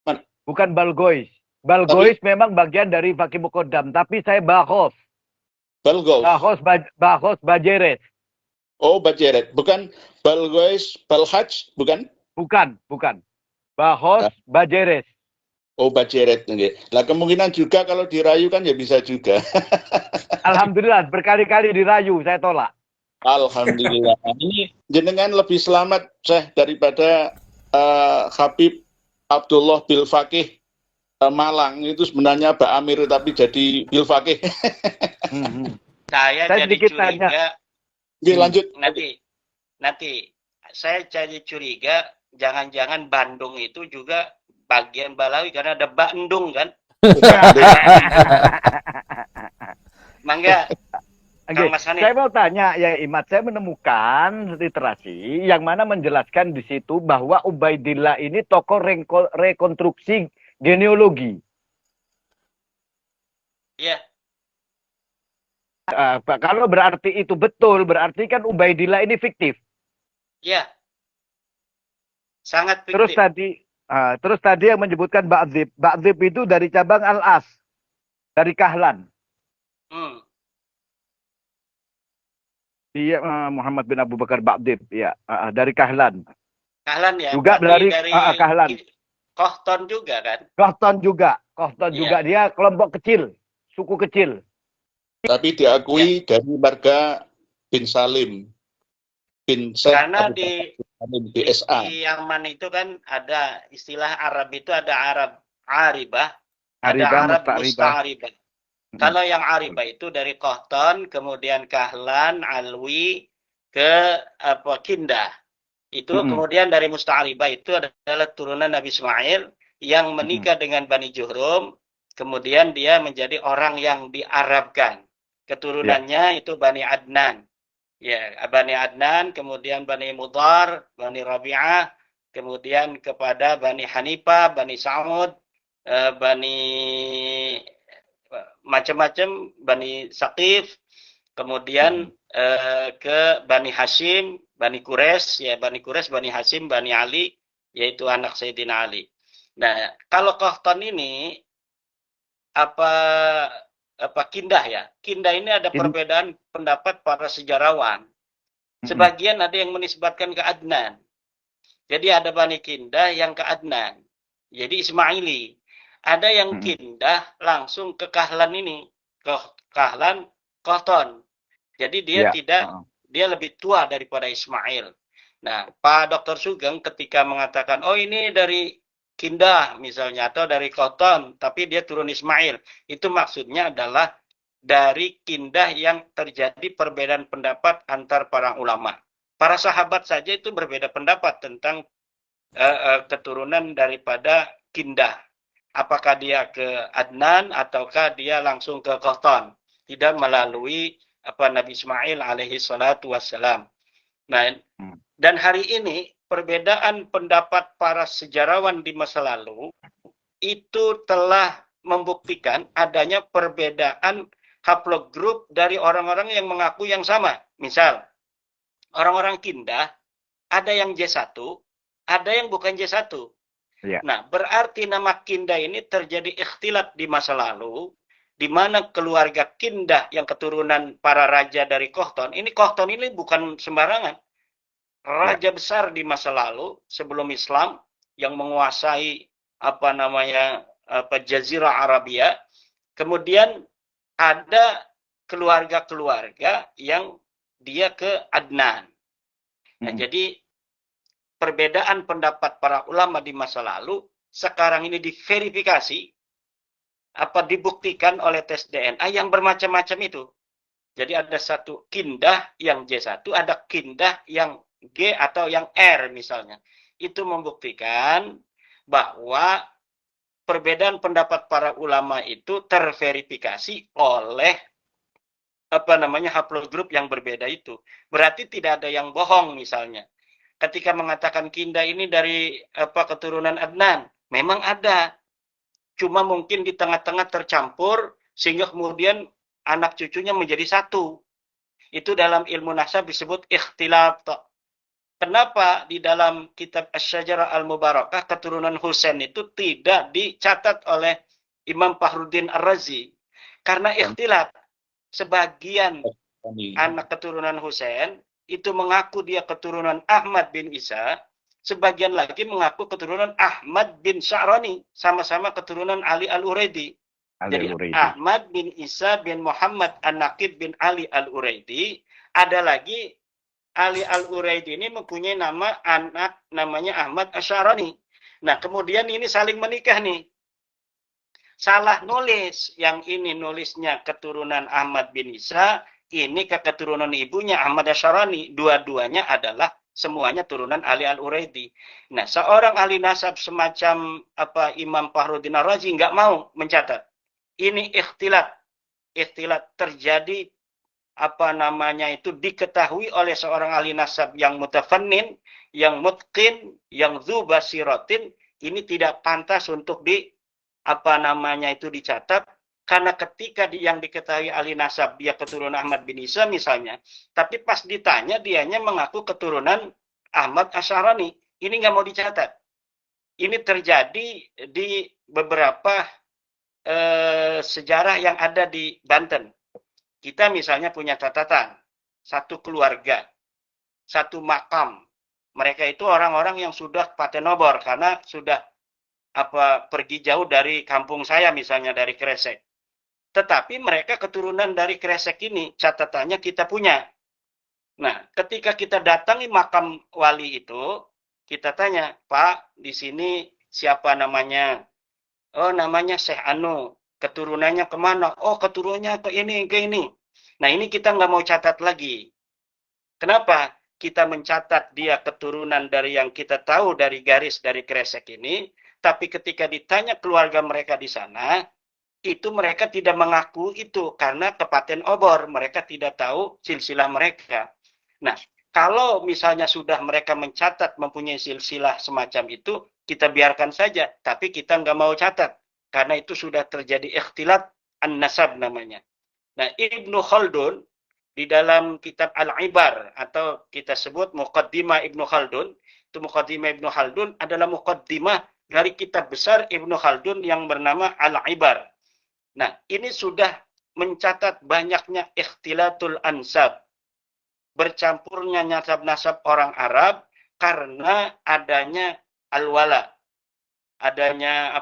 Man- Bukan Balgois. Balgois memang bagian dari Faqih Muqaddam, tapi saya Bahos. Balgos. Bahos Bajeres. Oh, Bajeret. Bukan Balgois Balhaj, bukan? Bukan. Bahos Bajeres. Oh, Bajeret. Okay. Nah, kemungkinan juga kalau dirayu kan ya bisa juga. Alhamdulillah berkali-kali dirayu, saya tolak. Alhamdulillah. Ini jenengan lebih selamat, Syekh, daripada Habib Abdullah Bil Faqih Malang. Itu sebenarnya Pak Amir tapi jadi Bil Faqih. Saya jadi sedikit curiga. tanya. Oke, lanjut. Nanti saya jadi curiga jangan-jangan Bandung itu juga bagian Balawi karena ada Bandung kan? Mangga. Okay. Kang Mas Hanif. Saya mau tanya ya Imat, saya menemukan literasi yang mana menjelaskan di situ bahwa Ubaidillah ini tokoh rekonstruksi genealogi. Iya. Kalau berarti itu betul, berarti kan Ubaidillah ini fiktif. Iya. Sangat fiktif. Terus tadi yang menyebutkan Ba'dzib. Ba'dzib itu dari cabang Al-As. Dari Kahlan. Iya, Muhammad bin Abu Bakar Ba'dzib, ya, dari Kahlan. Kahlan ya. Juga dari Kahlan. Kohton juga kan? Kohton juga dia kelompok kecil, suku kecil. Tapi diakui dari marga bin Salim. Bin Syekh Karena Abu Salim, BSA. di Yaman itu kan ada istilah Arab itu ada Arab Aribah, ada Arab Musta'aribah. Kalau yang Aribah itu dari Kohton, kemudian Kahlan, Alwi, ke Kindah. Itu kemudian dari Musta'aribah itu adalah turunan Nabi Ismail yang menikah dengan Bani Juhrum. Kemudian dia menjadi orang yang diarabkan. Keturunannya itu Bani Adnan. Ya, Bani Adnan, kemudian Bani Mudhar, Bani Rabi'ah, kemudian kepada Bani Hanifah, Bani Sa'ud, Bani macam-macam, Bani Saqif, kemudian ke Bani Hashim, Bani Quraisy, ya Bani Quraisy, Bani Hashim, Bani Ali, yaitu anak Sayyidina Ali. Nah, kalau Kohton ini apa Kindah ya? Kindah ini ada perbedaan pendapat para sejarawan. Sebagian ada yang menisbatkan ke Adnan. Jadi ada Bani Kindah yang ke Adnan. Jadi Ismaili. Ada yang Kindah langsung ke Kahlan ini, ke Kahlan Kohton. Jadi dia dia lebih tua daripada Ismail. Nah, Pak Dr. Sugeng ketika mengatakan, oh ini dari Kindah misalnya, atau dari Kohton, tapi dia turun Ismail. Itu maksudnya adalah dari Kindah yang terjadi perbedaan pendapat antar para ulama. Para sahabat saja itu berbeda pendapat tentang keturunan daripada Kindah. Apakah dia ke Adnan ataukah dia langsung ke Kohton, tidak melalui Nabi Ismail alaihi salatu wassalam. Nah, dan hari ini perbedaan pendapat para sejarawan di masa lalu itu telah membuktikan adanya perbedaan haplogrup dari orang-orang yang mengaku yang sama. Misal, orang-orang Kindah ada yang J1, ada yang bukan J1. Ya. Nah, berarti nama Kindah ini terjadi ikhtilat di masa lalu, di mana keluarga Kindah yang keturunan para raja dari Kohton, ini Kohton ini bukan sembarangan. Raja besar di masa lalu, sebelum Islam, yang menguasai Jazirah Arabia. Kemudian ada keluarga-keluarga yang dia ke Adnan. Nah, jadi perbedaan pendapat para ulama di masa lalu sekarang ini diverifikasi, dibuktikan oleh tes DNA yang bermacam-macam itu. Jadi ada satu kindah yang J1, ada kindah yang G atau yang R misalnya. Itu membuktikan bahwa perbedaan pendapat para ulama itu terverifikasi oleh haplogrup yang berbeda itu. Berarti tidak ada yang bohong misalnya. Ketika mengatakan kindah ini dari keturunan Adnan, memang ada. Cuma mungkin di tengah-tengah tercampur sehingga kemudian anak cucunya menjadi satu. Itu dalam ilmu nasab disebut ikhtilat. Kenapa di dalam kitab Asy-Syajarah Al-Mubarakah keturunan Husain itu tidak dicatat oleh Imam Fakhruddin Ar-Razi? Karena ikhtilat. Sebagian anak keturunan Husain itu mengaku dia keturunan Ahmad bin Isa, sebagian lagi mengaku keturunan Ahmad bin Sya'rani, sama-sama keturunan Ali Al-Uraidi. Jadi Ahmad bin Isa bin Muhammad An-Naqib bin Ali Al-Uraidi, ada lagi Ali Al-Uraidi ini mempunyai nama anak namanya Ahmad Asy-Sya'rani. Nah, kemudian ini saling menikah nih. Salah nulis, yang ini nulisnya keturunan Ahmad bin Isa, ini keturunan ibunya Ahmad Asy-Sya'rani. Dua-duanya adalah semuanya turunan Ali Al-Uraidi. Nah, seorang ahli nasab semacam Imam Fakhruddin Ar-Razi nggak mau mencatat. Ini ikhtilat. Ikhtilat terjadi diketahui oleh seorang ahli nasab yang mutafannin, yang mutqin, yang dzu basiratin, ini tidak pantas untuk dicatat, karena ketika yang diketahui ahli nasab dia keturunan Ahmad bin Isa misalnya, tapi pas ditanya dianya mengaku keturunan Ahmad Asy-Sya'rani, ini nggak mau dicatat. Ini terjadi di beberapa sejarah yang ada di Banten. Kita misalnya punya catatan, satu keluarga, satu makam. Mereka itu orang-orang yang sudah paten obor karena sudah pergi jauh dari kampung saya misalnya dari Kresek. Tetapi mereka keturunan dari Kresek ini, catatannya kita punya. Nah, ketika kita datangi makam wali itu, kita tanya, Pak, di sini siapa namanya? Oh, namanya Syekh Anu. Keturunannya kemana? Oh, keturunannya ke ini, ke ini. Nah, ini kita nggak mau catat lagi. Kenapa? Kita mencatat dia keturunan dari yang kita tahu dari garis dari Kresek ini, tapi ketika ditanya keluarga mereka di sana, itu mereka tidak mengaku itu karena kepaten obor, mereka tidak tahu silsilah mereka. Nah, kalau misalnya sudah mereka mencatat mempunyai silsilah semacam itu, kita biarkan saja, tapi kita nggak mau catat karena itu sudah terjadi ikhtilat an-nasab namanya. Nah, Ibnu Khaldun di dalam kitab Al-Ibar atau kita sebut Muqaddimah Ibnu Khaldun, itu Muqaddimah Ibnu Khaldun adalah muqaddimah dari kitab besar Ibnu Khaldun yang bernama Al-Ibar. Nah, ini sudah mencatat banyaknya ikhtilatul ansab, bercampurnya nasab-nasab orang Arab karena adanya al-wala, adanya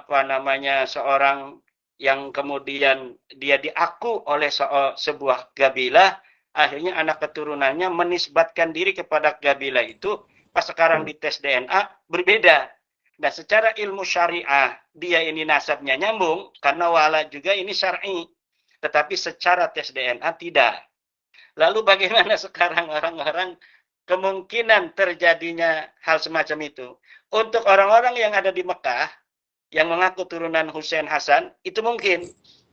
seorang yang kemudian dia diaku oleh sebuah kabilah, akhirnya anak keturunannya menisbatkan diri kepada kabilah itu, pas sekarang dites DNA berbeda. Nah, secara ilmu syariah dia ini nasabnya nyambung karena wala juga ini syar'i, tetapi secara tes DNA tidak. Lalu bagaimana sekarang orang-orang kemungkinan terjadinya hal semacam itu? Untuk orang-orang yang ada di Mekah yang mengaku turunan Husain Hasan itu mungkin,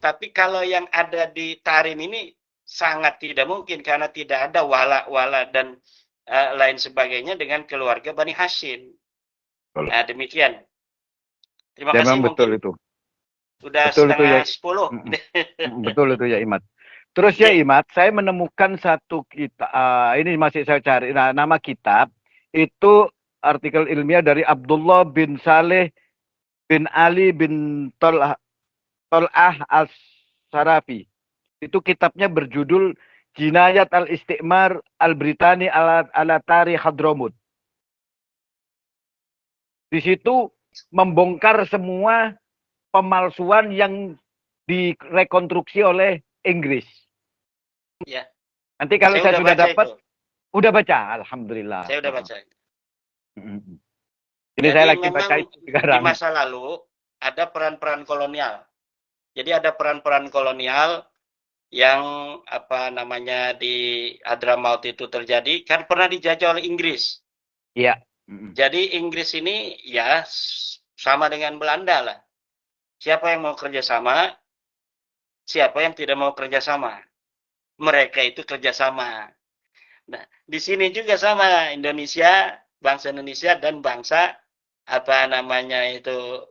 tapi kalau yang ada di Tarim ini sangat tidak mungkin karena tidak ada wala-wala dan lain sebagainya dengan keluarga Bani Hashim. Nah, demikian. Terima kasih. Memang betul itu. Sudah betul setengah itu, ya. 10. Betul itu ya, Imad. Terus ya Imad, saya menemukan satu kitab, ini masih saya cari, nama kitab, itu artikel ilmiah dari Abdullah bin Saleh bin Ali bin Tol'ah al-Sarafi. Itu kitabnya berjudul Jinayat al-Istikmar al-Britani ala Tarikh Hadramut. Di situ membongkar semua pemalsuan yang direkonstruksi oleh Inggris. Ya. Nanti kalau saya sudah dapat, Udah baca, alhamdulillah. Saya udah baca. Ini Jadi saya lagi memang baca itu di sekarang. masa lalu ada peran-peran kolonial. Jadi ada peran-peran kolonial yang apa namanya di Hadramaut itu terjadi kan pernah dijajah oleh Inggris. Iya. Jadi Inggris ini ya sama dengan Belanda lah. Siapa yang mau kerjasama, siapa yang tidak mau kerjasama. Mereka itu kerjasama. Nah, di sini juga sama Indonesia, bangsa Indonesia dan bangsa apa namanya itu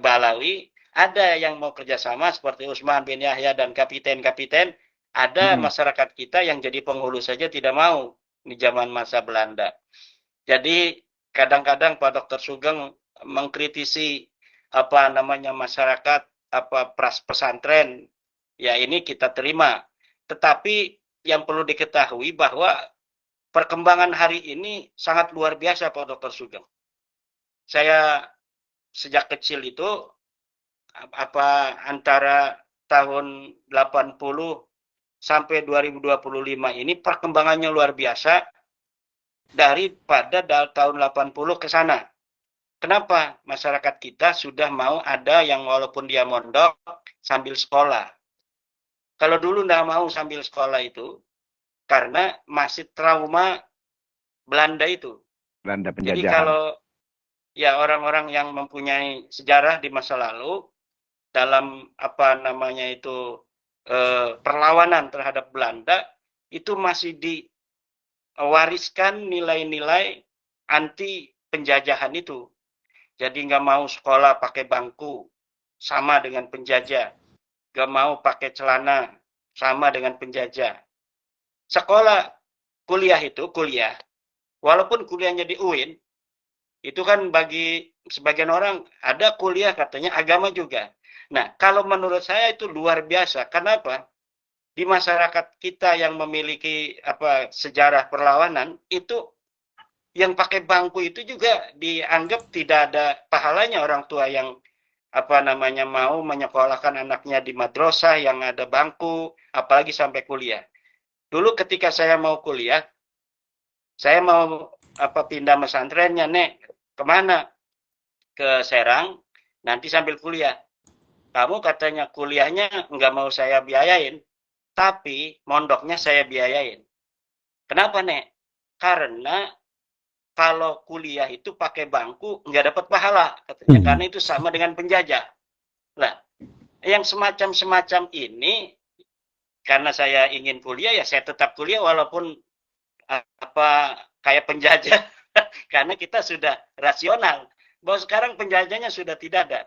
Balawi, ada yang mau kerjasama seperti Utsman bin Yahya dan kapiten-kapiten, ada masyarakat kita yang jadi penghulu saja tidak mau di zaman masa Belanda. Jadi kadang-kadang Pak Dr. Sugeng mengkritisi apa namanya masyarakat apa pesantren, ya ini kita terima. Tetapi yang perlu diketahui bahwa perkembangan hari ini sangat luar biasa Pak Dr. Sugeng. Saya sejak kecil itu apa antara tahun 80 sampai 2025 ini perkembangannya luar biasa daripada tahun 80 ke sana. Kenapa? Masyarakat kita sudah mau ada yang walaupun dia mondok sambil sekolah. Kalau dulu nggak mau sambil sekolah itu karena masih trauma Belanda itu. Belanda penjajahan. Jadi kalau ya orang-orang yang mempunyai sejarah di masa lalu dalam apa namanya itu perlawanan terhadap Belanda itu masih diwariskan nilai-nilai anti penjajahan itu. Jadi nggak mau sekolah pakai bangku sama dengan penjajah, nggak mau pakai celana sama dengan penjajah. Sekolah kuliah walaupun kuliahnya di UIN, itu kan bagi sebagian orang ada kuliah katanya agama juga. Nah, kalau menurut saya itu luar biasa. Kenapa? Di masyarakat kita yang memiliki apa sejarah perlawanan itu yang pakai bangku itu juga dianggap tidak ada pahalanya orang tua yang apa namanya mau menyekolahkan anaknya di madrasah yang ada bangku, apalagi sampai kuliah. Dulu ketika saya mau kuliah, saya mau apa pindah pesantrennya, Nek, kemana? Ke Serang, nanti sambil kuliah. Kamu katanya kuliahnya nggak mau saya biayain, tapi mondoknya saya biayain. Kenapa, Nek? Karena kalau kuliah itu pakai bangku nggak dapat pahala, katanya, karena itu sama dengan penjajah. Nah, yang semacam-semacam ini, karena saya ingin kuliah, ya saya tetap kuliah walaupun apa kayak penjajah, karena kita sudah rasional bahwa sekarang penjajahnya sudah tidak ada.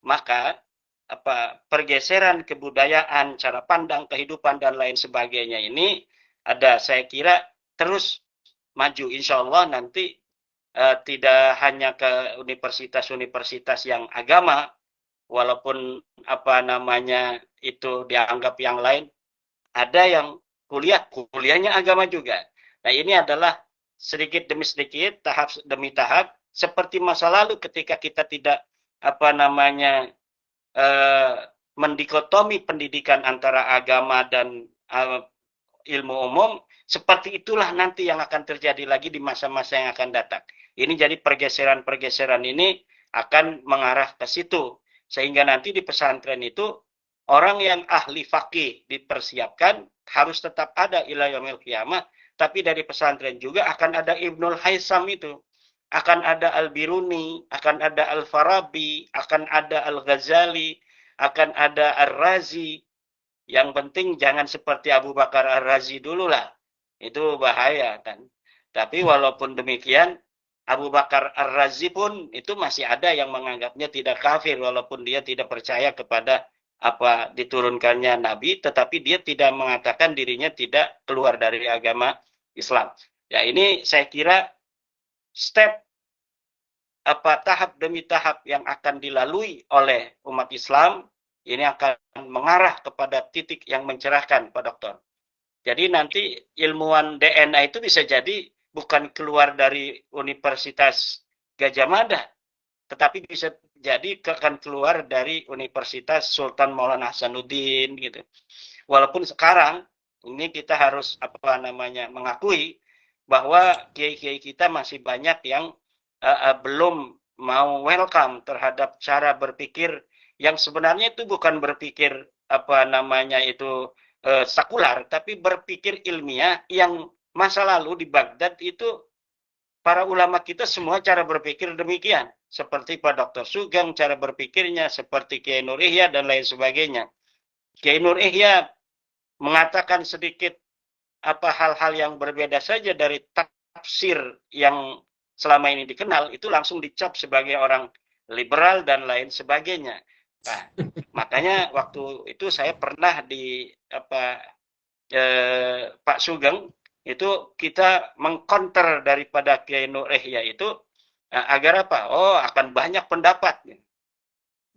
Maka apa pergeseran kebudayaan, cara pandang kehidupan dan lain sebagainya ini ada, saya kira terus maju, insya Allah nanti tidak hanya ke universitas-universitas yang agama, walaupun apa namanya itu dianggap yang lain, ada yang kuliahnya agama juga. Nah ini adalah sedikit demi sedikit, tahap demi tahap, seperti masa lalu ketika kita tidak apa namanya mendikotomi pendidikan antara agama dan ilmu umum, seperti itulah nanti yang akan terjadi lagi di masa-masa yang akan datang. Ini jadi pergeseran-pergeseran ini akan mengarah ke situ. Sehingga nanti di pesantren itu orang yang ahli fakih dipersiapkan harus tetap ada ila yaumil qiyamah, tapi dari pesantren juga akan ada Ibnul Haisam itu, akan ada Al-Biruni, akan ada Al-Farabi, akan ada Al-Ghazali, akan ada Ar-Razi. Yang penting jangan seperti Abu Bakar Ar-Razi dulu lah. Itu bahaya kan. Tapi walaupun demikian, Abu Bakar Ar-Razi pun itu masih ada yang menganggapnya tidak kafir walaupun dia tidak percaya kepada apa diturunkannya Nabi, tetapi dia tidak mengatakan dirinya tidak keluar dari agama Islam. Ya ini saya kira step apa tahap demi tahap yang akan dilalui oleh umat Islam ini akan mengarah kepada titik yang mencerahkan, Pak Dokter. Jadi nanti ilmuwan DNA itu bisa jadi bukan keluar dari Universitas Gajah Mada, tetapi bisa jadi akan keluar dari Universitas Sultan Maulana Hasanuddin gitu. Walaupun sekarang ini kita harus apa namanya mengakui bahwa kiai-kiai kita masih banyak yang belum mau welcome terhadap cara berpikir yang sebenarnya itu bukan berpikir apa namanya itu sekular, tapi berpikir ilmiah yang masa lalu di Baghdad itu para ulama kita semua cara berpikir demikian. Seperti Pak Dr. Sugeng cara berpikirnya, seperti Kiai Nur Ihya dan lain sebagainya. Kiai Nur Ihya mengatakan sedikit apa hal-hal yang berbeda saja dari tafsir yang selama ini dikenal, itu langsung dicap sebagai orang liberal dan lain sebagainya. Nah, makanya waktu itu saya pernah di Pak Sugeng itu kita mengcounter daripada Kiai Nur Ihya itu agar apa? Oh, akan banyak pendapat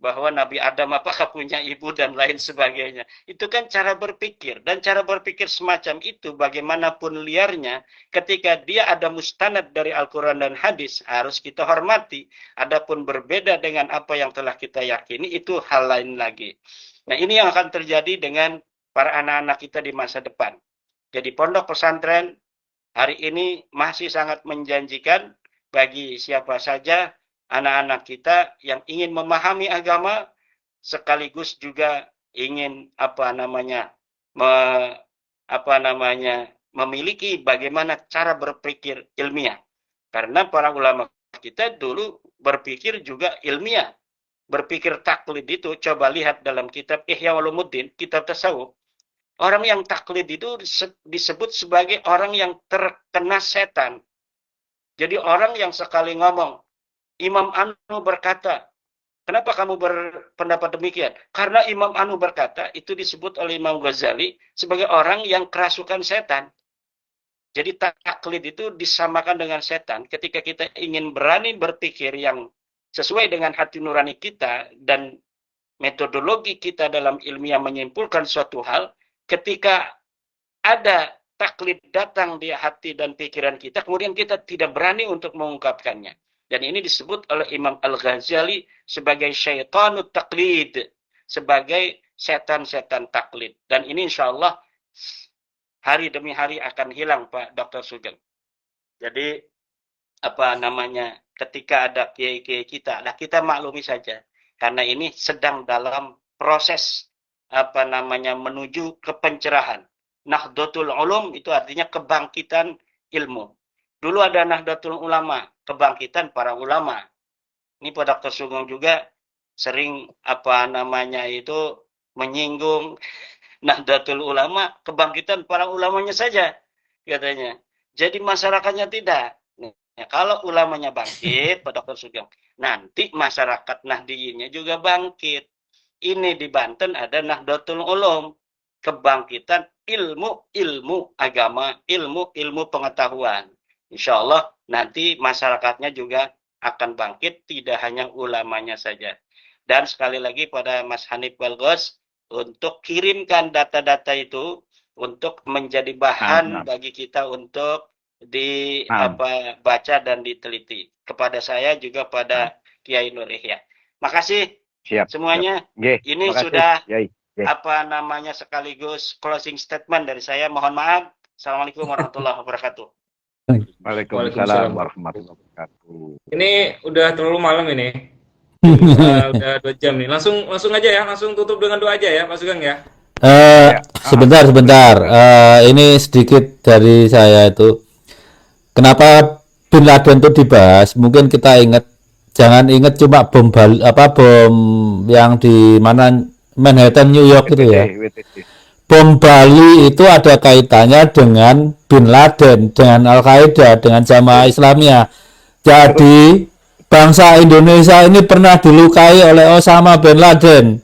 bahwa Nabi Adam apakah punya ibu dan lain sebagainya. Itu kan cara berpikir, dan cara berpikir semacam itu bagaimanapun liarnya, ketika dia ada mustanad dari Al-Quran dan hadis harus kita hormati. Adapun berbeda dengan apa yang telah kita yakini itu hal lain lagi. Nah, ini yang akan terjadi dengan para anak-anak kita di masa depan. Jadi pondok pesantren hari ini masih sangat menjanjikan bagi siapa saja anak-anak kita yang ingin memahami agama sekaligus juga ingin memiliki bagaimana cara berpikir ilmiah. Karena para ulama kita dulu berpikir juga ilmiah. Berpikir taklid itu, coba lihat dalam kitab Ihya Ulumuddin, kitab tasawuf. Orang yang taklid itu disebut sebagai orang yang terkena setan. Jadi orang yang sekali ngomong, Imam Anu berkata, kenapa kamu berpendapat demikian? Karena Imam Anu berkata, itu disebut oleh Imam Ghazali sebagai orang yang kerasukan setan. Jadi taklid itu disamakan dengan setan. Ketika kita ingin berani berpikir yang sesuai dengan hati nurani kita dan metodologi kita dalam ilmiah menyimpulkan suatu hal, ketika ada taklid datang di hati dan pikiran kita, kemudian kita tidak berani untuk mengungkapkannya. Dan ini disebut oleh Imam Al-Ghazali sebagai syaitanut taklid, sebagai setan-setan taklid. Dan ini insya Allah hari demi hari akan hilang, Pak Dr. Sugeng. Jadi ketika ada kiai-kiai kita, nah kita maklumi saja, karena ini sedang dalam proses menuju ke pencerahan. Nahdlatul Ulum itu artinya kebangkitan ilmu. Dulu ada Nahdlatul Ulama, kebangkitan para ulama. Ini Pak Dr. Sugeng juga sering menyinggung Nahdlatul Ulama, kebangkitan para ulamanya saja katanya. Jadi masyarakatnya tidak. Nah, kalau ulamanya bangkit, Pak Dr. Sugeng, nanti masyarakat Nahdiyinnya juga bangkit. Ini di Banten ada Nahdlatul Ulum, kebangkitan ilmu agama, ilmu pengetahuan. Insya Allah nanti masyarakatnya juga akan bangkit, tidak hanya ulamanya saja. Dan sekali lagi pada Mas Hanif Balgos, untuk kirimkan data-data itu untuk menjadi bahan bagi kita untuk dibaca dan diteliti. Kepada saya juga pada Kiai Nur Ihya. Makasih. Siap, semuanya. Siap. Ini makasih. sudah Sekaligus closing statement dari saya. Mohon maaf. Assalamualaikum warahmatullahi wabarakatuh. Waalaikumsalam warahmatullahi wabarakatuh. Ini udah terlalu malam ini. Udah 2 jam nih. Langsung aja ya. Langsung tutup dengan doa aja ya, Pak Sugeng ya. Sebentar. Ini sedikit dari saya itu. Kenapa Bin Laden itu dibahas? Mungkin kita jangan ingat cuma bom yang di Manhattan, New York itu ya. Bom Bali itu ada kaitannya dengan Bin Laden, dengan Al-Qaeda, dengan Jamaah Islamiyah. Jadi bangsa Indonesia ini pernah dilukai oleh Osama bin Laden.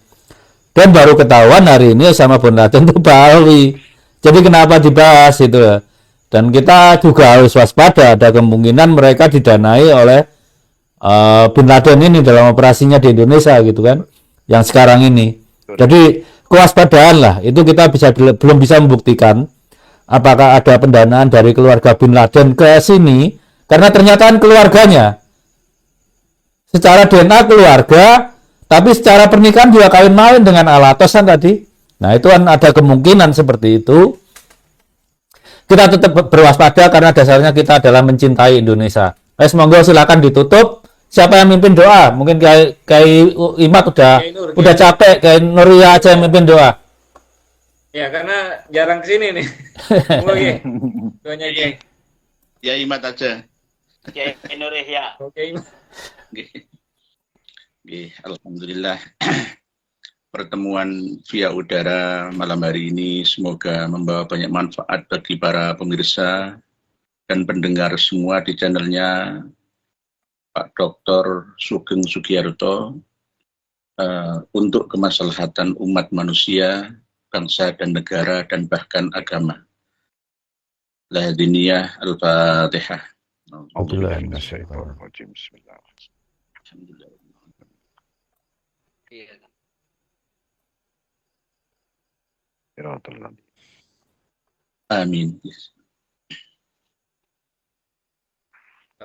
Dan baru ketahuan hari ini Osama bin Laden itu Bali. Jadi kenapa dibahas itu? Dan kita juga harus waspada, ada kemungkinan mereka didanai oleh Bin Laden ini dalam operasinya di Indonesia gitu kan, yang sekarang ini. Jadi kewaspadaan lah, itu kita belum bisa membuktikan apakah ada pendanaan dari keluarga Bin Laden ke sini, karena ternyata keluarganya secara DNA keluarga, tapi secara pernikahan juga kawin main dengan Alatos kan tadi. Nah itu kan ada kemungkinan seperti itu. kita tetap berwaspada karena dasarnya kita adalah mencintai Indonesia. Monggo silakan ditutup. Siapa yang mimpin doa? Mungkin Kiai Imat udah capek, Kiai Nuria aja yang mimpin doa. Ya, karena jarang kesini nih. Oke. Doanya Kiai. Ya Imat aja. Kiai Nur Yahya. Oke. Alhamdulillah. Pertemuan via udara malam hari ini semoga membawa banyak manfaat bagi para pemirsa dan pendengar semua di channelnya Pak Dr. Sugeng Sugiarto untuk kemaslahatan umat manusia, bangsa dan negara dan bahkan agama. La diniyah al-Fatihah. Amin.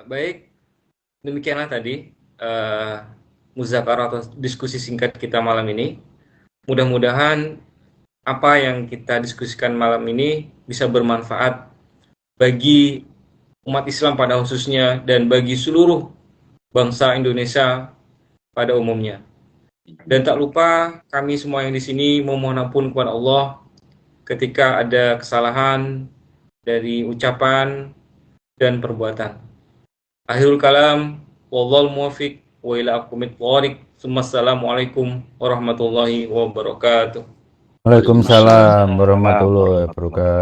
Baik, demikianlah tadi muzakarah atau diskusi singkat kita malam ini. Mudah-mudahan apa yang kita diskusikan malam ini bisa bermanfaat bagi umat Islam pada khususnya dan bagi seluruh bangsa Indonesia pada umumnya. Dan tak lupa kami semua yang di sini memohon ampun kepada Allah ketika ada kesalahan dari ucapan dan perbuatan. Akhirul kalam, wallahul muwaffiq wa ila aqwamit thoriq. Assalamualaikum warahmatullahi wabarakatuh. Waalaikumsalam warahmatullahi wabarakatuh.